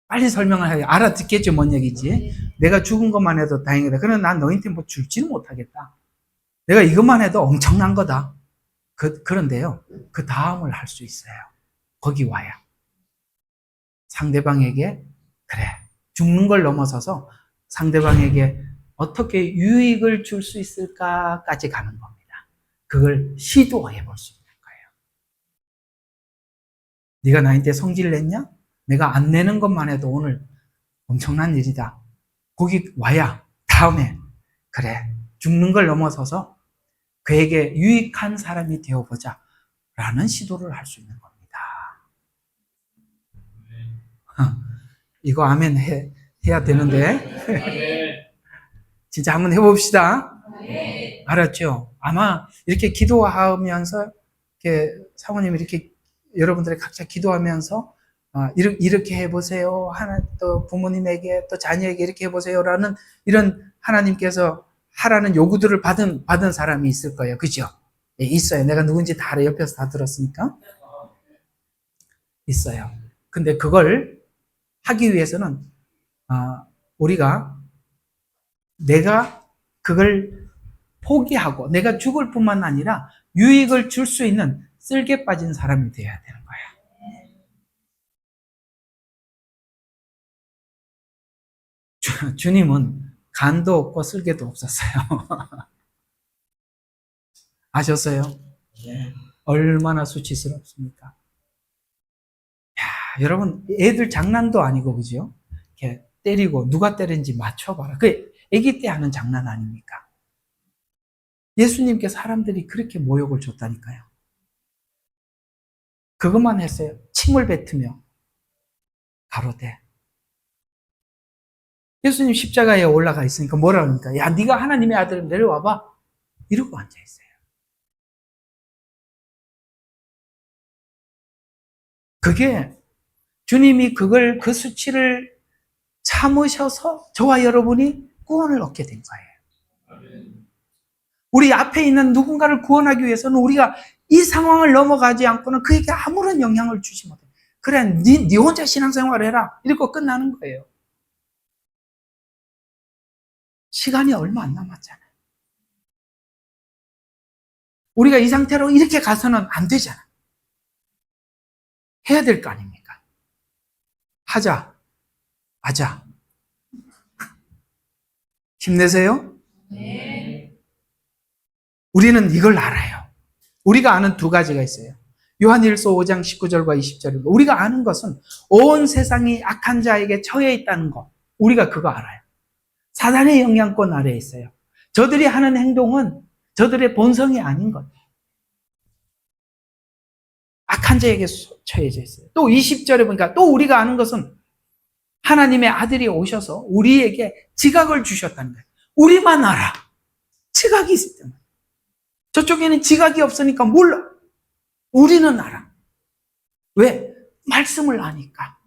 Speaker 2: 빨리 설명을 해야 알아듣겠죠, 뭔 얘기인지. 내가 죽은 것만 해도 다행이다. 그러나 난 너희한테 뭐 줄지는 못하겠다. 내가 이것만 해도 엄청난 거다. 그런데요, 그 다음을 할 수 있어요. 거기 와야. 상대방에게, 그래, 죽는 걸 넘어서서 상대방에게 어떻게 유익을 줄 수 있을까까지 가는 겁니다. 그걸 시도해 볼 수 있는 거예요. 네가 나한테 성질 냈냐? 내가 안 내는 것만 해도 오늘 엄청난 일이다. 거기 와야 다음에 그래, 죽는 걸 넘어서서 그에게 유익한 사람이 되어보자 라는 시도를 할 수 있는 겁니다. 이거 아멘 해야 되는데 진짜 한번 해봅시다. 알았죠? 아마 이렇게 기도하면서 이렇게 사모님 이렇게 여러분들이 각자 기도하면서 이렇게 해보세요. 하나 또 부모님에게 또 자녀에게 이렇게 해보세요라는 이런 하나님께서 하라는 요구들을 받은 사람이 있을 거예요. 그죠? 예, 있어요. 내가 누군지 다 알아요. 옆에서 다 들었으니까. 있어요. 근데 그걸 하기 위해서는 우리가 내가 그걸 포기하고 내가 죽을 뿐만 아니라 유익을 줄 수 있는 쓸개 빠진 사람이 되어야 되는 거야. 주님은 간도 없고 쓸개도 없었어요. 아셨어요? 얼마나 수치스럽습니까? 야, 여러분, 애들 장난도 아니고, 그죠? 이렇게 때리고, 누가 때린지 맞춰봐라. 그 애기 때 하는 장난 아닙니까? 예수님께 사람들이 그렇게 모욕을 줬다니까요. 그것만 했어요. 침을 뱉으며, 가로되. 예수님 십자가에 올라가 있으니까 뭐라 그러니까? 야, 네가 하나님의 아들은 내려와봐. 이러고 앉아있어요. 그게 주님이 그 수치를 참으셔서 저와 여러분이 구원을 얻게 된 거예요. 우리 앞에 있는 누군가를 구원하기 위해서는 우리가 이 상황을 넘어가지 않고는 그에게 아무런 영향을 주지 못해요. 그래, 네 혼자 신앙생활을 해라. 이러고 끝나는 거예요. 시간이 얼마 안 남았잖아요. 우리가 이 상태로 이렇게 가서는 안 되잖아. 해야 될 거 아닙니까? 하자. 힘내세요. 네. 우리는 이걸 알아요. 우리가 아는 두 가지가 있어요. 요한일서 5장 19절과 20절입니다. 우리가 아는 것은 온 세상이 악한 자에게 처해 있다는 것. 우리가 그거 알아요. 사단의 영향권 아래에 있어요. 저들이 하는 행동은 저들의 본성이 아닌 것. 악한 자에게 처해져 있어요. 또 20절에 보니까 또 우리가 아는 것은 하나님의 아들이 오셔서 우리에게 지각을 주셨다는 거예요. 우리만 알아. 지각이 있을 때만. 저쪽에는 지각이 없으니까 몰라. 우리는 알아. 왜? 말씀을 아니까.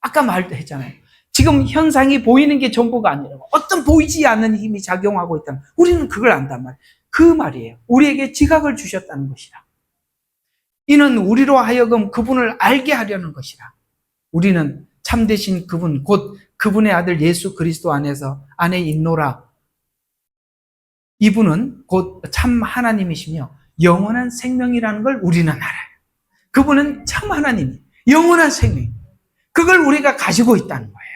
Speaker 2: 아까 말했잖아요. 지금 현상이 보이는 게 전부가 아니라고. 어떤 보이지 않는 힘이 작용하고 있다는. 우리는 그걸 안단 말이에요. 그 말이에요. 우리에게 지각을 주셨다는 것이라. 이는 우리로 하여금 그분을 알게 하려는 것이라. 우리는 참되신 그분, 곧 그분의 아들 예수 그리스도 안에 있노라. 이분은 곧 참 하나님이시며 영원한 생명이라는 걸 우리는 알아요. 그분은 참 하나님이 영원한 생명. 그걸 우리가 가지고 있다는 거예요.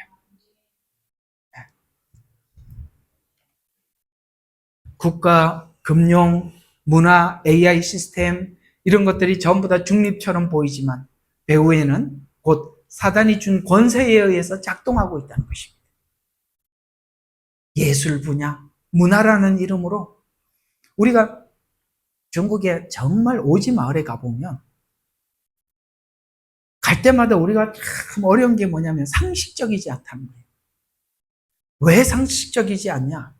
Speaker 2: 국가, 금융, 문화, AI 시스템 이런 것들이 전부 다 중립처럼 보이지만 배후에는 곧 사단이 준 권세에 의해서 작동하고 있다는 것입니다. 예술 분야, 문화라는 이름으로 우리가 중국에 정말 오지 마을에 가보면 갈 때마다 우리가 참 어려운 게 뭐냐면 상식적이지 않다는 거예요. 왜 상식적이지 않냐?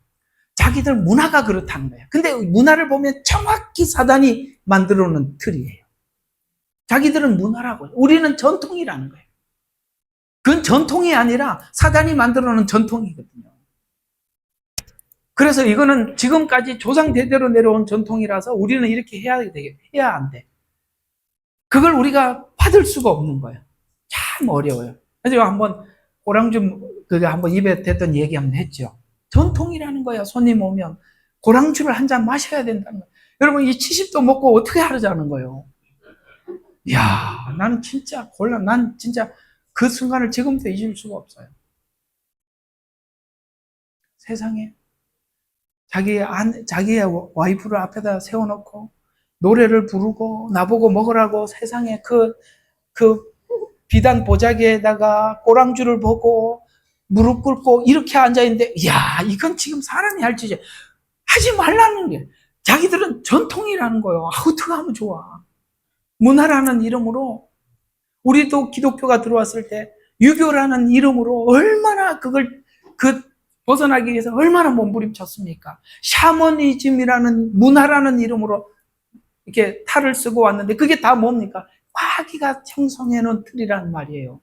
Speaker 2: 자기들 문화가 그렇다는 거예요. 근데 문화를 보면 정확히 사단이 만들어 놓은 틀이에요. 자기들은 문화라고 해요. 우리는 전통이라는 거예요. 그건 전통이 아니라 사단이 만들어 놓은 전통이거든요. 그래서 이거는 지금까지 조상 대대로 내려온 전통이라서 우리는 이렇게 해야 안 돼. 그걸 우리가 받을 수가 없는 거예요. 참 어려워요. 그래서 한번 고랑주 그게 한번 입에 댔던 얘기 한번 했죠. 전통이라는 거야. 손님 오면 고랑주를 한 잔 마셔야 된다는 거야. 여러분 이 70도 먹고 어떻게 하자는 거예요. 이야, 나는 진짜 난 진짜 그 순간을 지금도 잊을 수가 없어요. 세상에 자기의 와이프를 앞에다 세워놓고 노래를 부르고 나보고 먹으라고 세상에 그 비단 보자기에다가 꼬랑주를 보고 무릎 꿇고 이렇게 앉아있는데, 이야, 이건 지금 사람이 할 짓이 하지 말라는 게, 자기들은 전통이라는 거예요. 어떻게 하면 좋아. 문화라는 이름으로, 우리도 기독교가 들어왔을 때 유교라는 이름으로 얼마나 벗어나기 위해서 얼마나 몸부림쳤습니까? 샤머니즘이라는 문화라는 이름으로 이렇게 탈을 쓰고 왔는데 그게 다 뭡니까? 마귀가 형성해 놓은 틀이란 말이에요.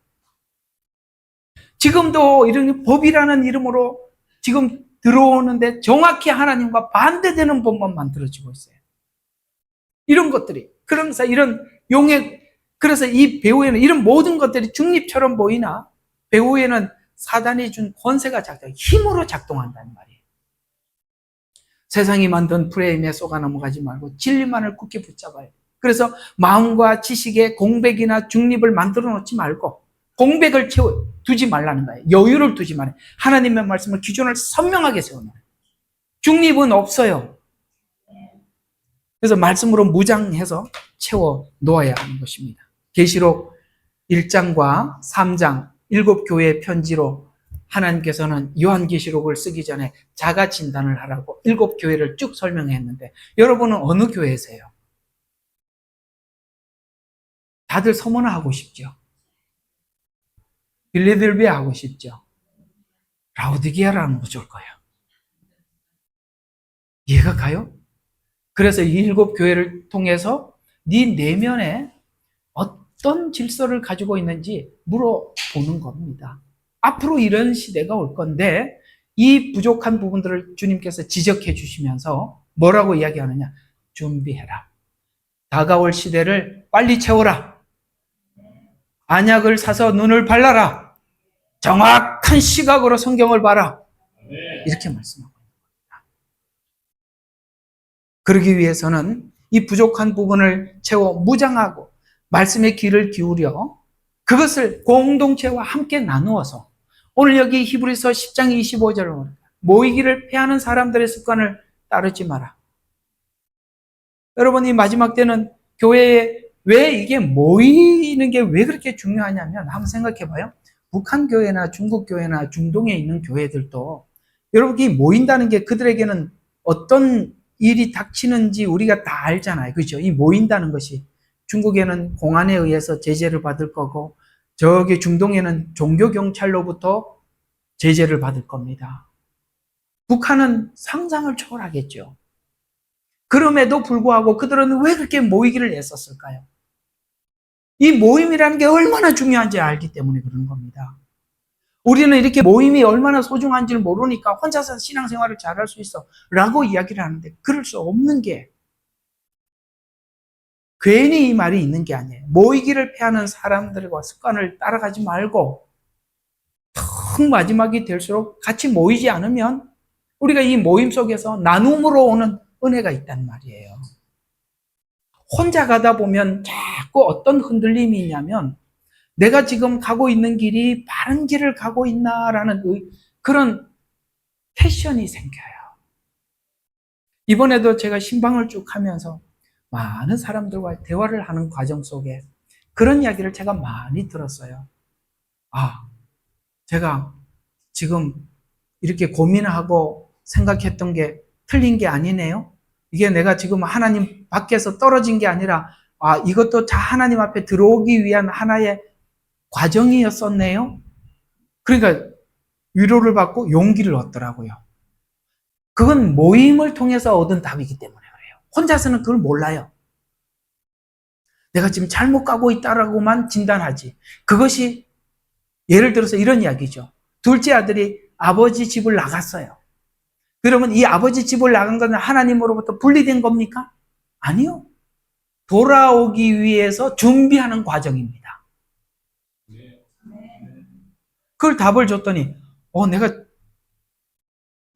Speaker 2: 지금도 이런 법이라는 이름으로 지금 들어오는데 정확히 하나님과 반대되는 법만 만들어지고 있어요. 이런 것들이. 그러면서 그래서 이 배후에는 이런 모든 것들이 중립처럼 보이나 배후에는 사단이 준 권세가 힘으로 작동한다는 말이에요. 세상이 만든 프레임에 속아 넘어가지 말고 진리만을 굳게 붙잡아요. 그래서 마음과 지식에 공백이나 중립을 만들어 놓지 말고 공백을 두지 말라는 거예요. 여유를 두지 말아요. 하나님의 말씀을 기준을 선명하게 세워놔요. 중립은 없어요. 그래서 말씀으로 무장해서 채워 놓아야 하는 것입니다. 계시록 1장과 3장 7교회의 편지로 하나님께서는 요한계시록을 쓰기 전에 자가 진단을 하라고 7교회를 쭉 설명했는데 여러분은 어느 교회세요? 다들 서머나 하고 싶죠? 빌레델비아 하고 싶죠? 라오디게아라는 거 줄 거예요. 이해가 가요? 그래서 이 7교회를 통해서 네 내면에 어떤 질서를 가지고 있는지 물어보는 겁니다. 앞으로 이런 시대가 올 건데 이 부족한 부분들을 주님께서 지적해 주시면서 뭐라고 이야기하느냐? 준비해라. 다가올 시대를 빨리 채워라. 안약을 사서 눈을 발라라. 정확한 시각으로 성경을 봐라. 이렇게 말씀하고 있습니다. 그러기 위해서는 이 부족한 부분을 채워 무장하고 말씀의 귀를 기울여 그것을 공동체와 함께 나누어서 오늘 여기 히브리서 10장 25절을 모이기를 패하는 사람들의 습관을 따르지 마라. 여러분 이 마지막 때는 교회에 왜 이게 모이는 게 왜 그렇게 중요하냐면 한번 생각해 봐요. 북한 교회나 중국 교회나 중동에 있는 교회들도 여러분이 모인다는 게 그들에게는 어떤 일이 닥치는지 우리가 다 알잖아요. 그렇죠? 이 모인다는 것이 중국에는 공안에 의해서 제재를 받을 거고 저기 중동에는 종교경찰로부터 제재를 받을 겁니다. 북한은 상상을 초월하겠죠. 그럼에도 불구하고 그들은 왜 그렇게 모이기를 애썼을까요? 이 모임이라는 게 얼마나 중요한지 알기 때문에 그런 겁니다. 우리는 이렇게 모임이 얼마나 소중한지를 모르니까 혼자서 신앙생활을 잘할 수 있어 라고 이야기를 하는데 그럴 수 없는 게 괜히 이 말이 있는 게 아니에요. 모이기를 패하는 사람들과 습관을 따라가지 말고 턱 마지막이 될수록 같이 모이지 않으면 우리가 이 모임 속에서 나눔으로 오는 은혜가 있단 말이에요. 혼자 가다 보면 자꾸 어떤 흔들림이 있냐면 내가 지금 가고 있는 길이 바른 길을 가고 있나라는 그런 패션이 생겨요. 이번에도 제가 신방을 쭉 하면서 많은 사람들과 대화를 하는 과정 속에 그런 이야기를 제가 많이 들었어요. 아, 제가 지금 이렇게 고민하고 생각했던 게 틀린 게 아니네요. 이게 내가 지금 하나님 밖에서 떨어진 게 아니라 이것도 하나님 앞에 들어오기 위한 하나의 과정이었었네요. 그러니까 위로를 받고 용기를 얻더라고요. 그건 모임을 통해서 얻은 답이기 때문에 그래요. 혼자서는 그걸 몰라요. 내가 지금 잘못 가고 있다라고만 진단하지. 그것이 예를 들어서 이런 이야기죠. 둘째 아들이 아버지 집을 나갔어요. 그러면 이 아버지 집을 나간 것은 하나님으로부터 분리된 겁니까? 아니요. 돌아오기 위해서 준비하는 과정입니다. 그걸 답을 줬더니 내가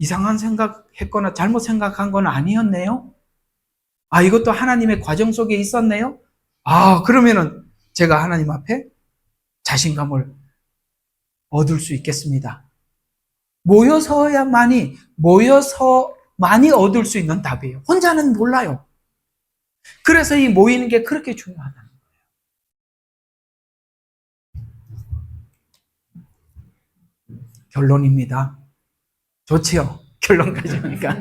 Speaker 2: 이상한 생각했거나 잘못 생각한 건 아니었네요. 이것도 하나님의 과정 속에 있었네요. 그러면은 제가 하나님 앞에 자신감을 얻을 수 있겠습니다. 모여서만이 얻을 수 있는 답이에요. 혼자는 몰라요. 그래서 이 모이는 게 그렇게 중요하다는 거예요. 결론입니다. 좋지요? 결론까지 하니까.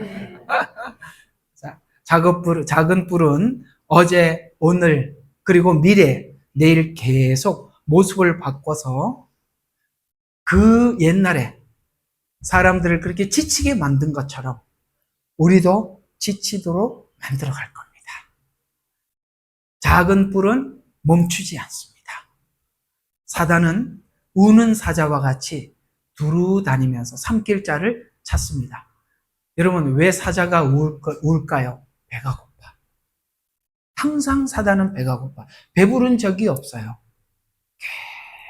Speaker 2: 자, 작은 뿔은 어제, 오늘, 그리고 미래, 내일 계속 모습을 바꿔서 그 옛날에 사람들을 그렇게 지치게 만든 것처럼 우리도 지치도록 만들어 갈 겁니다. 작은 뿔은 멈추지 않습니다. 사단은 우는 사자와 같이 두루 다니면서 삼킬자를 찾습니다. 여러분, 왜 사자가 울까요? 배가 고파. 항상 사단은 배가 고파. 배부른 적이 없어요.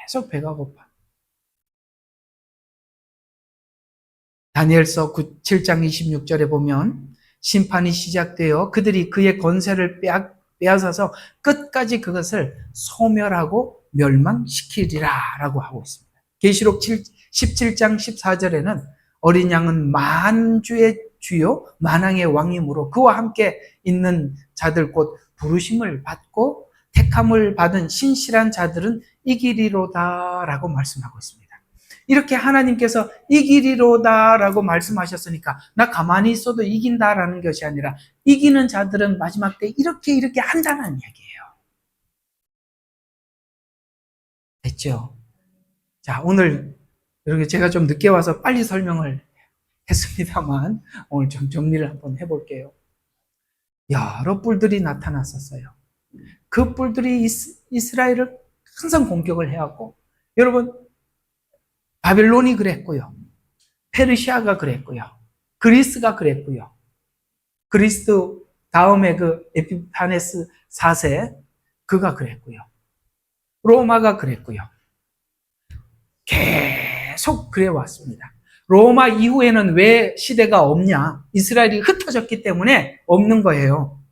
Speaker 2: 계속 배가 고파. 다니엘서 7장 26절에 보면 심판이 시작되어 그들이 그의 권세를 빼앗아서 끝까지 그것을 소멸하고 멸망시키리라 라고 하고 있습니다. 계시록 17장 14절에는 어린 양은 만주의 주요 만왕의 왕이므로 그와 함께 있는 자들 곧 부르심을 받고 택함을 받은 신실한 자들은 이기리로다 라고 말씀하고 있습니다. 이렇게 하나님께서 이기리로다 라고 말씀하셨으니까 나 가만히 있어도 이긴다라는 것이 아니라 이기는 자들은 마지막 때 이렇게 한다는 얘기예요. 됐죠? 자, 오늘 이렇게 제가 좀 늦게 와서 빨리 설명을 했습니다만 오늘 좀 정리를 한번 해볼게요. 여러 뿔들이 나타났었어요. 그 뿔들이 이스라엘을 항상 공격을 해왔고, 여러분 바벨론이 그랬고요, 페르시아가 그랬고요, 그리스가 그랬고요, 그리스 다음에 그 에피파네스 4세 그가 그랬고요, 로마가 그랬고요. 계속 그래왔습니다. 로마 이후에는 왜 시대가 없냐? 이스라엘이 흩어졌기 때문에 없는 거예요.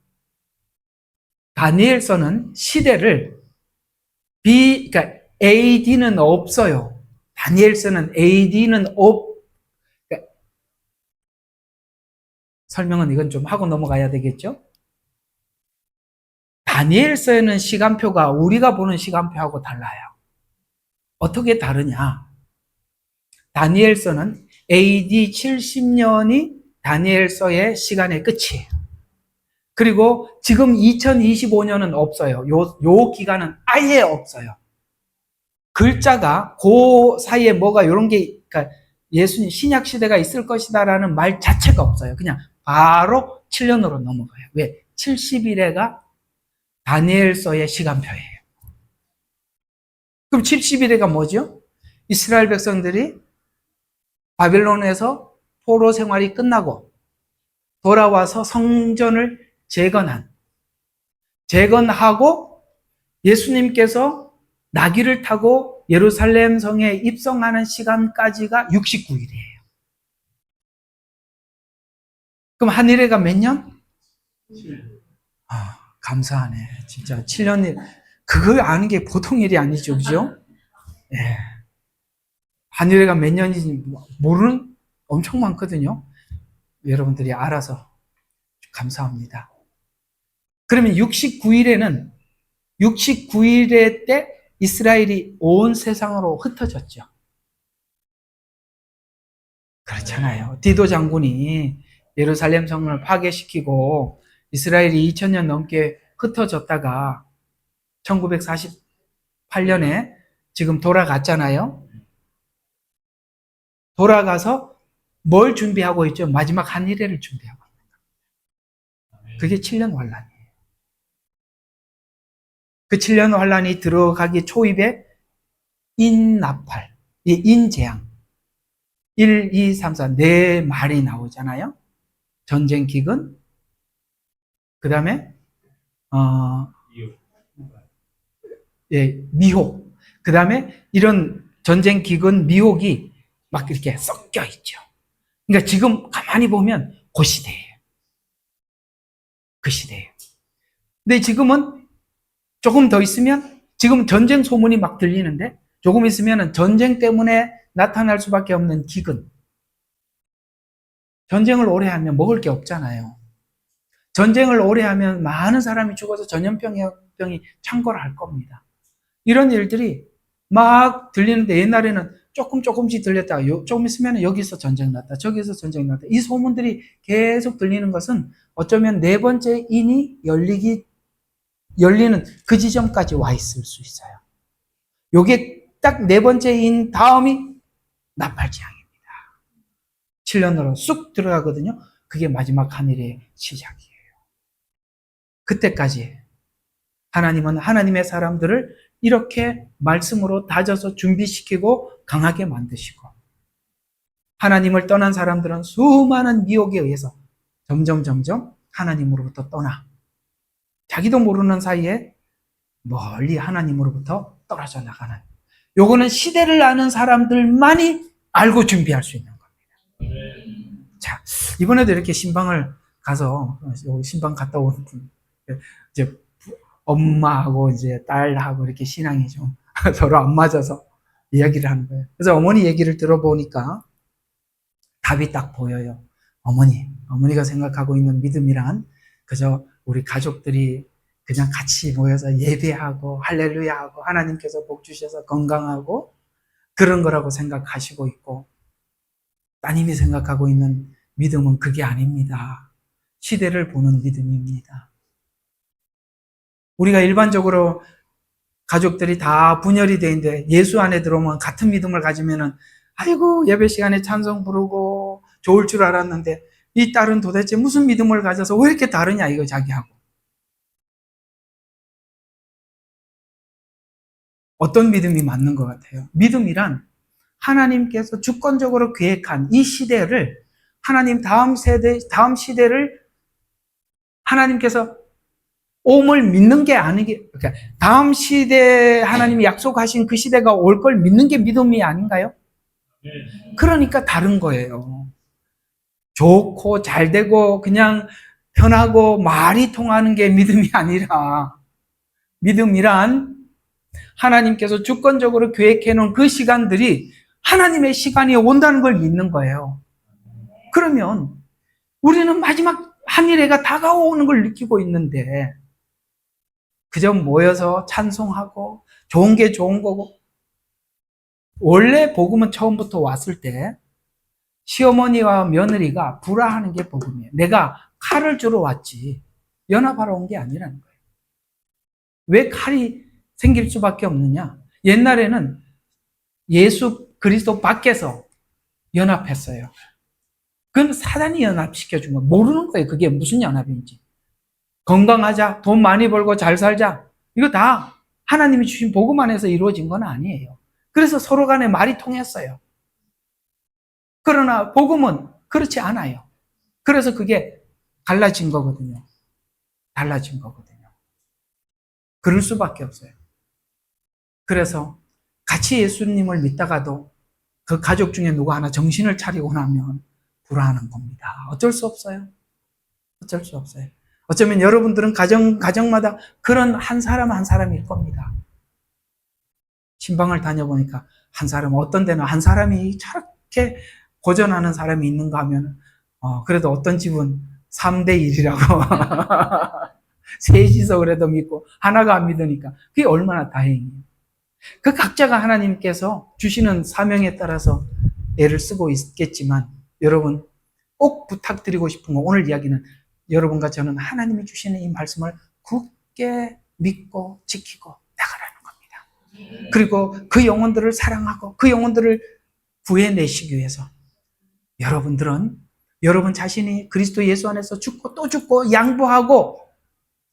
Speaker 2: 다니엘서는 시대를 그러니까 AD는 없어요. 다니엘서는 AD는 그러니까 설명은 이건 좀 하고 넘어가야 되겠죠? 다니엘서에는 시간표가 우리가 보는 시간표하고 달라요. 어떻게 다르냐? 다니엘서는 AD 70년이 다니엘서의 시간의 끝이에요. 그리고 지금 2025년은 없어요. 요 기간은 아예 없어요. 글자가 그 사이에 뭐가 이런 게, 그러니까 예수님 신약 시대가 있을 것이다라는 말 자체가 없어요. 그냥 바로 7년으로 넘어가요. 왜? 70일에가 다니엘서의 시간표예요. 그럼 70일에가 뭐죠? 이스라엘 백성들이 바벨론에서 포로 생활이 끝나고 돌아와서 성전을 재건하고 예수님께서 나귀를 타고 예루살렘 성에 입성하는 시간까지가 69일이에요. 그럼 한 일회가 몇 년? 7년. 감사하네. 진짜 7년, 그걸 아는 게 보통 일이 아니죠. 그죠? 예. 한 일회가 몇 년인지 모르는 엄청 많거든요. 여러분들이 알아서 감사합니다. 그러면 69일에 때 이스라엘이 온 세상으로 흩어졌죠. 그렇잖아요. 디도 장군이 예루살렘 성을 파괴시키고 이스라엘이 2000년 넘게 흩어졌다가 1948년에 지금 돌아갔잖아요. 돌아가서 뭘 준비하고 있죠? 마지막 한 일회를 준비하고 있는 거예요. 그게 7년 환란이에요. 그 7년 환란이 들어가기 초입에 인나팔, 인재앙 1, 2, 3, 4 네 말이 나오잖아요. 전쟁 기근, 그 다음에 미혹, 그 다음에 이런 전쟁 기근, 미혹이 막 이렇게 섞여 있죠. 그러니까 지금 가만히 보면 그 시대예요. 그 시대예요. 근데 지금은 조금 더 있으면 지금 전쟁 소문이 막 들리는데 조금 있으면 전쟁 때문에 나타날 수밖에 없는 기근. 전쟁을 오래 하면 먹을 게 없잖아요. 전쟁을 오래 하면 많은 사람이 죽어서 전염병이 창궐을 할 겁니다. 이런 일들이 막 들리는데 옛날에는 조금씩 들렸다가 조금 있으면 여기서 전쟁 났다, 저기서 전쟁 났다. 이 소문들이 계속 들리는 것은 어쩌면 네 번째 인이 열리는 그 지점까지 와 있을 수 있어요. 요게 딱 네 번째 인 다음이 나팔지향입니다. 7년으로 쑥 들어가거든요. 그게 마지막 하늘의 시작이에요. 그때까지 하나님은 하나님의 사람들을 이렇게 말씀으로 다져서 준비시키고 강하게 만드시고, 하나님을 떠난 사람들은 수많은 미혹에 의해서 점점 하나님으로부터 떠나 자기도 모르는 사이에 멀리 하나님으로부터 떨어져 나가는, 요거는 시대를 아는 사람들만이 알고 준비할 수 있는 겁니다. 자, 이번에도 이렇게 신방을 가서, 신방 갔다 온 분, 이제 엄마하고 이제 딸하고 이렇게 신앙이 좀 서로 안 맞아서 이야기를 하는 거예요. 그래서 어머니 얘기를 들어보니까 답이 딱 보여요. 어머니가 생각하고 있는 믿음이란 그저 우리 가족들이 그냥 같이 모여서 예배하고 할렐루야하고 하나님께서 복 주셔서 건강하고 그런 거라고 생각하시고 있고, 따님이 생각하고 있는 믿음은 그게 아닙니다. 시대를 보는 믿음입니다. 우리가 일반적으로 가족들이 다 분열이 돼 있는데 예수 안에 들어오면 같은 믿음을 가지면은 아이고 예배 시간에 찬송 부르고 좋을 줄 알았는데 이 딸은 도대체 무슨 믿음을 가져서 왜 이렇게 다르냐 이거 자기하고. 어떤 믿음이 맞는 것 같아요? 믿음이란 하나님께서 주권적으로 계획한 이 시대를, 하나님 다음 시대를 하나님께서 옴을 믿는 게 아니게, 그러니까 다음 시대에 하나님이 약속하신 그 시대가 올 걸 믿는 게 믿음이 아닌가요? 그러니까 다른 거예요. 좋고 잘 되고 그냥 편하고 말이 통하는 게 믿음이 아니라, 믿음이란 하나님께서 주권적으로 계획해 놓은 그 시간들이 하나님의 시간이 온다는 걸 믿는 거예요. 그러면 우리는 마지막 한일해가 다가오는 걸 느끼고 있는데 그저 모여서 찬송하고 좋은 게 좋은 거고, 원래 복음은 처음부터 왔을 때 시어머니와 며느리가 불화하는 게 복음이에요. 내가 칼을 주러 왔지 연합하러 온 게 아니라는 거예요. 왜 칼이 생길 수밖에 없느냐? 옛날에는 예수 그리스도 밖에서 연합했어요. 그건 사단이 연합시켜준 거예요. 모르는 거예요. 그게 무슨 연합인지. 건강하자, 돈 많이 벌고 잘 살자, 이거 다 하나님이 주신 복음 안에서 이루어진 건 아니에요. 그래서 서로 간에 말이 통했어요. 그러나 복음은 그렇지 않아요. 그래서 그게 달라진 거거든요. 달라진 거거든요. 그럴 수밖에 없어요. 그래서 같이 예수님을 믿다가도 그 가족 중에 누구 하나 정신을 차리고 나면 불안한 겁니다. 어쩔 수 없어요. 어쩔 수 없어요. 어쩌면 여러분들은 가정마다 그런 한 사람 한 사람일 겁니다. 신방을 다녀보니까 한 사람, 어떤 데는 한 사람이 저렇게 고전하는 사람이 있는가 하면, 그래도 어떤 집은 3대 1이라고. 셋이서 그래도 믿고, 하나가 안 믿으니까. 그게 얼마나 다행이에요. 그 각자가 하나님께서 주시는 사명에 따라서 애를 쓰고 있겠지만, 여러분, 꼭 부탁드리고 싶은 거, 오늘 이야기는 여러분과 저는 하나님이 주시는 이 말씀을 굳게 믿고 지키고 나가라는 겁니다. 그리고 그 영혼들을 사랑하고 그 영혼들을 구해내시기 위해서 여러분들은 여러분 자신이 그리스도 예수 안에서 죽고 또 죽고 양보하고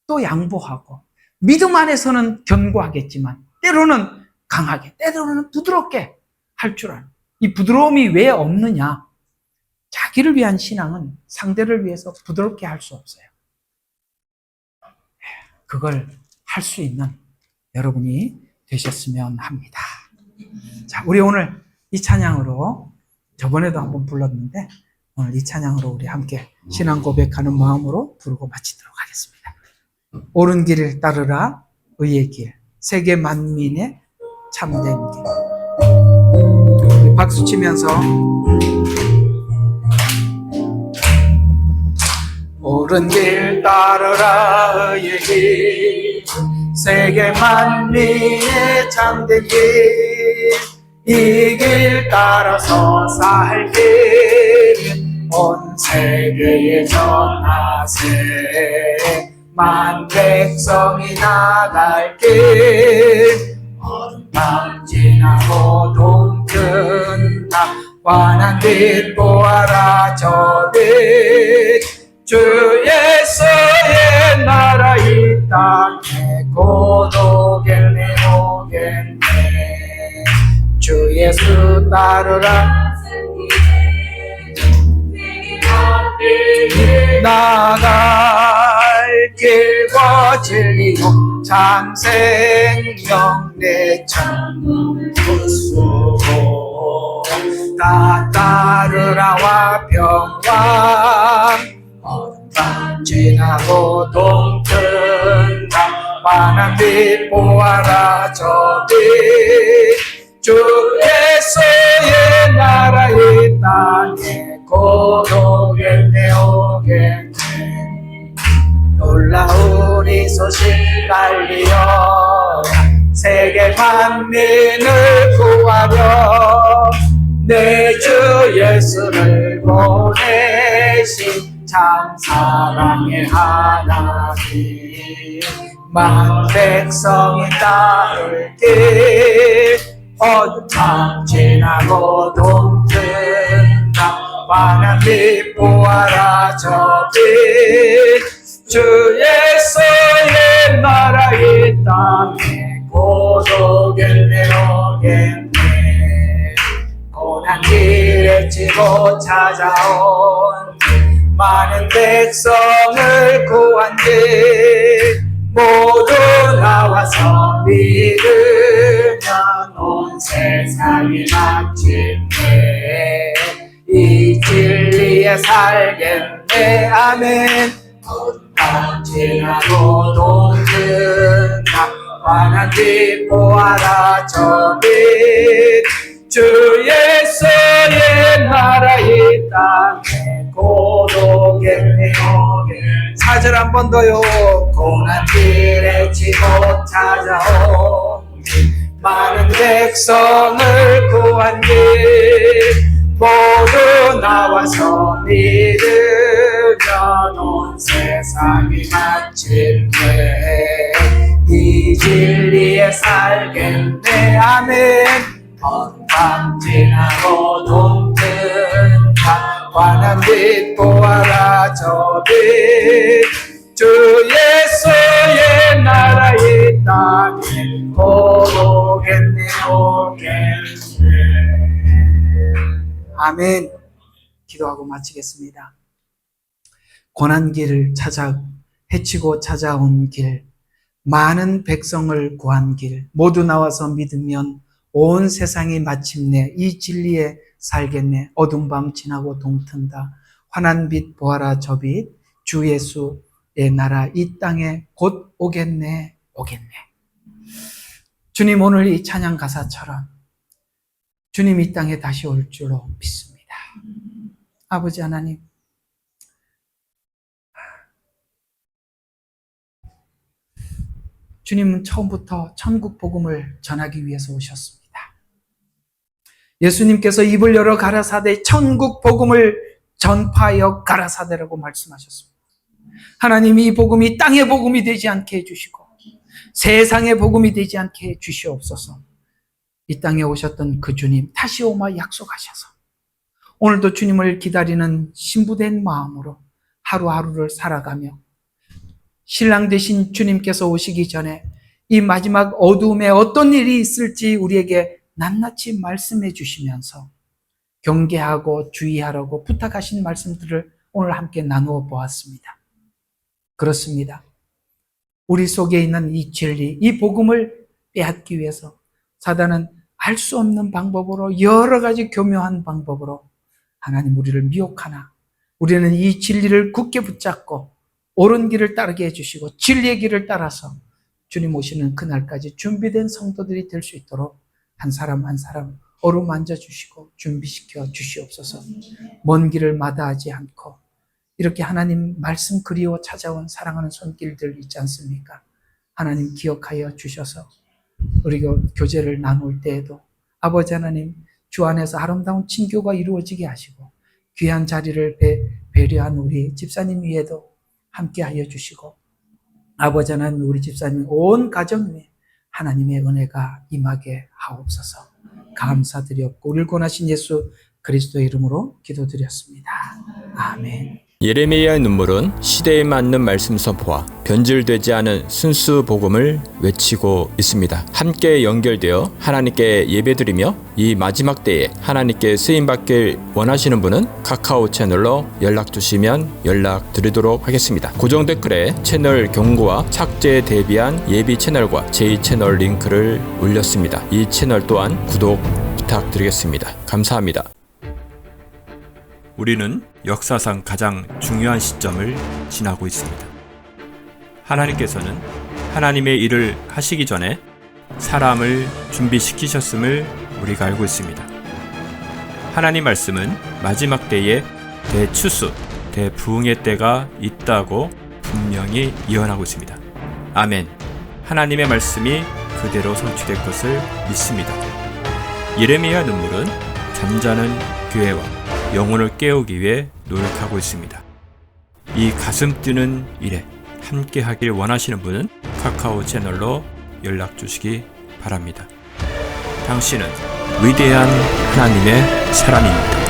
Speaker 2: 또 양보하고 믿음 안에서는 견고하겠지만 때로는 강하게, 때로는 부드럽게 할 줄 아는, 이 부드러움이 왜 없느냐? 자기를 위한 신앙은 상대를 위해서 부드럽게 할 수 없어요. 그걸 할 수 있는 여러분이 되셨으면 합니다. 자, 우리 오늘 이 찬양으로, 저번에도 한번 불렀는데 오늘 이 찬양으로 우리 함께 신앙 고백하는 마음으로 부르고 마치도록 하겠습니다. 옳은 길을 따르라, 의의 길, 세계 만민의 참된 길. 우리 박수 치면서 옳은 길 따르라, 의의 길, 세계 만민의 참된 길, 이 길 따라서 살길, 온 세계에 전하세. 만 백성이 나갈 길, 어둠밤 지나고 동튼다. 환한 빛 보아라 저빛, 주 예수의 나라 이 땅에 곧 오겠네 오겠네. 주 예수 따르라, 나갈 길과 진리요 참 생명 내 천국 수고. 다 따르라와 평강, 어둠밤 지나고 동튼다. 환한 빛 보아라 저빛, 주 예수의 나라 이 땅에 곧 오겠네 오겠네. 놀라운 이 소식 알리어 세계 만민을 구하려 내 주 예수를 보내신 참 사랑의 하나님. 만 백성이 따를 길, 어둠밤 지나고 동튼다. 환한 빛 보아라 저빛, 주 예수의 나라 이 땅에 곧 오겠네 오겠네. 고난 길에 치고 찾아온 많은 백성을 구한 길, 모두 나와서 믿으면 온 세상이 마침내 이 진리에 살겠네. 아멘. 어둠밤 지나고 동튼다. 환한 빛 보아라 저빛, 주 예수의 나라 이 땅에 곧 오겠네 오겠네. 4절 한 번 더요. 고난 길에 치고 찾아온 많은 백성을 구한 길, 모두 나와서 믿으면 온 세상이 마침내 이 진리에 살겠네. 아멘. 어둠밤 지나고 동튼다. 환한 빛 보아라 저빛, 주 예수의 나라 이 땅에 곧 오겠네 오겠네. 아멘. 기도하고 마치겠습니다. 고난길을 헤치고 찾아온 길, 많은 백성을 구한 길, 모두 나와서 믿으면 온 세상이 마침내 이 진리에 살겠네. 어두운 밤 지나고 동튼다. 환한 빛 보아라 저빛, 주 예수의 나라 이 땅에 곧 오겠네 오겠네. 주님, 오늘 이 찬양 가사처럼 주님 이 땅에 다시 올 줄로 믿습니다. 아버지 하나님, 주님은 처음부터 천국 복음을 전하기 위해서 오셨습니다. 예수님께서 입을 열어 가라사대 천국 복음을 전파하여 가라사대라고 말씀하셨습니다. 하나님, 이 복음이 땅의 복음이 되지 않게 해주시고 세상의 복음이 되지 않게 해주시옵소서. 이 땅에 오셨던 그 주님 다시 오마 약속하셔서 오늘도 주님을 기다리는 신부된 마음으로 하루하루를 살아가며 신랑 되신 주님께서 오시기 전에 이 마지막 어두움에 어떤 일이 있을지 우리에게 낱낱이 말씀해 주시면서 경계하고 주의하라고 부탁하신 말씀들을 오늘 함께 나누어 보았습니다. 그렇습니다. 우리 속에 있는 이 진리, 이 복음을 빼앗기 위해서 사단은 알 수 없는 방법으로 여러 가지 교묘한 방법으로 하나님 우리를 미혹하나 우리는 이 진리를 굳게 붙잡고 옳은 길을 따르게 해주시고 진리의 길을 따라서 주님 오시는 그날까지 준비된 성도들이 될 수 있도록 한 사람 한 사람 어루만져 주시고 준비시켜 주시옵소서. 먼 길을 마다하지 않고 이렇게 하나님 말씀 그리워 찾아온 사랑하는 손길들 있지 않습니까? 하나님 기억하여 주셔서 우리가 교제를 나눌 때에도 아버지 하나님 주 안에서 아름다운 친교가 이루어지게 하시고 귀한 자리를 배려한 우리 집사님 위에도 함께하여 주시고 아버지 하나님 우리 집사님 온 가정 위에 하나님의 은혜가 임하게 하옵소서. 감사드렸고 우리를 권하신 예수 그리스도의 이름으로 기도드렸습니다. 아멘.
Speaker 3: 예레미야의 눈물은 시대에 맞는 말씀 선포와 변질되지 않은 순수 복음을 외치고 있습니다. 함께 연결되어 하나님께 예배드리며 이 마지막 때에 하나님께 쓰임받길 원하시는 분은 카카오 채널로 연락 주시면 연락드리도록 하겠습니다. 고정 댓글에 채널 경고와 착제에 대비한 예비 채널과 제2채널 링크를 올렸습니다. 이 채널 또한 구독 부탁드리겠습니다. 감사합니다. 우리는 역사상 가장 중요한 시점을 지나고 있습니다. 하나님께서는 하나님의 일을 하시기 전에 사람을 준비시키셨음을 우리가 알고 있습니다. 하나님 말씀은 마지막 때에 대추수, 대부흥의 때가 있다고 분명히 예언하고 있습니다. 아멘. 하나님의 말씀이 그대로 성취될 것을 믿습니다. 예레미야 눈물은 잠자는 교회와 영혼을 깨우기 위해 노력하고 있습니다. 이 가슴 뛰는 일에 함께 하길 원하시는 분은 카카오 채널로 연락 주시기 바랍니다. 당신은 위대한 하나님의 사람입니다.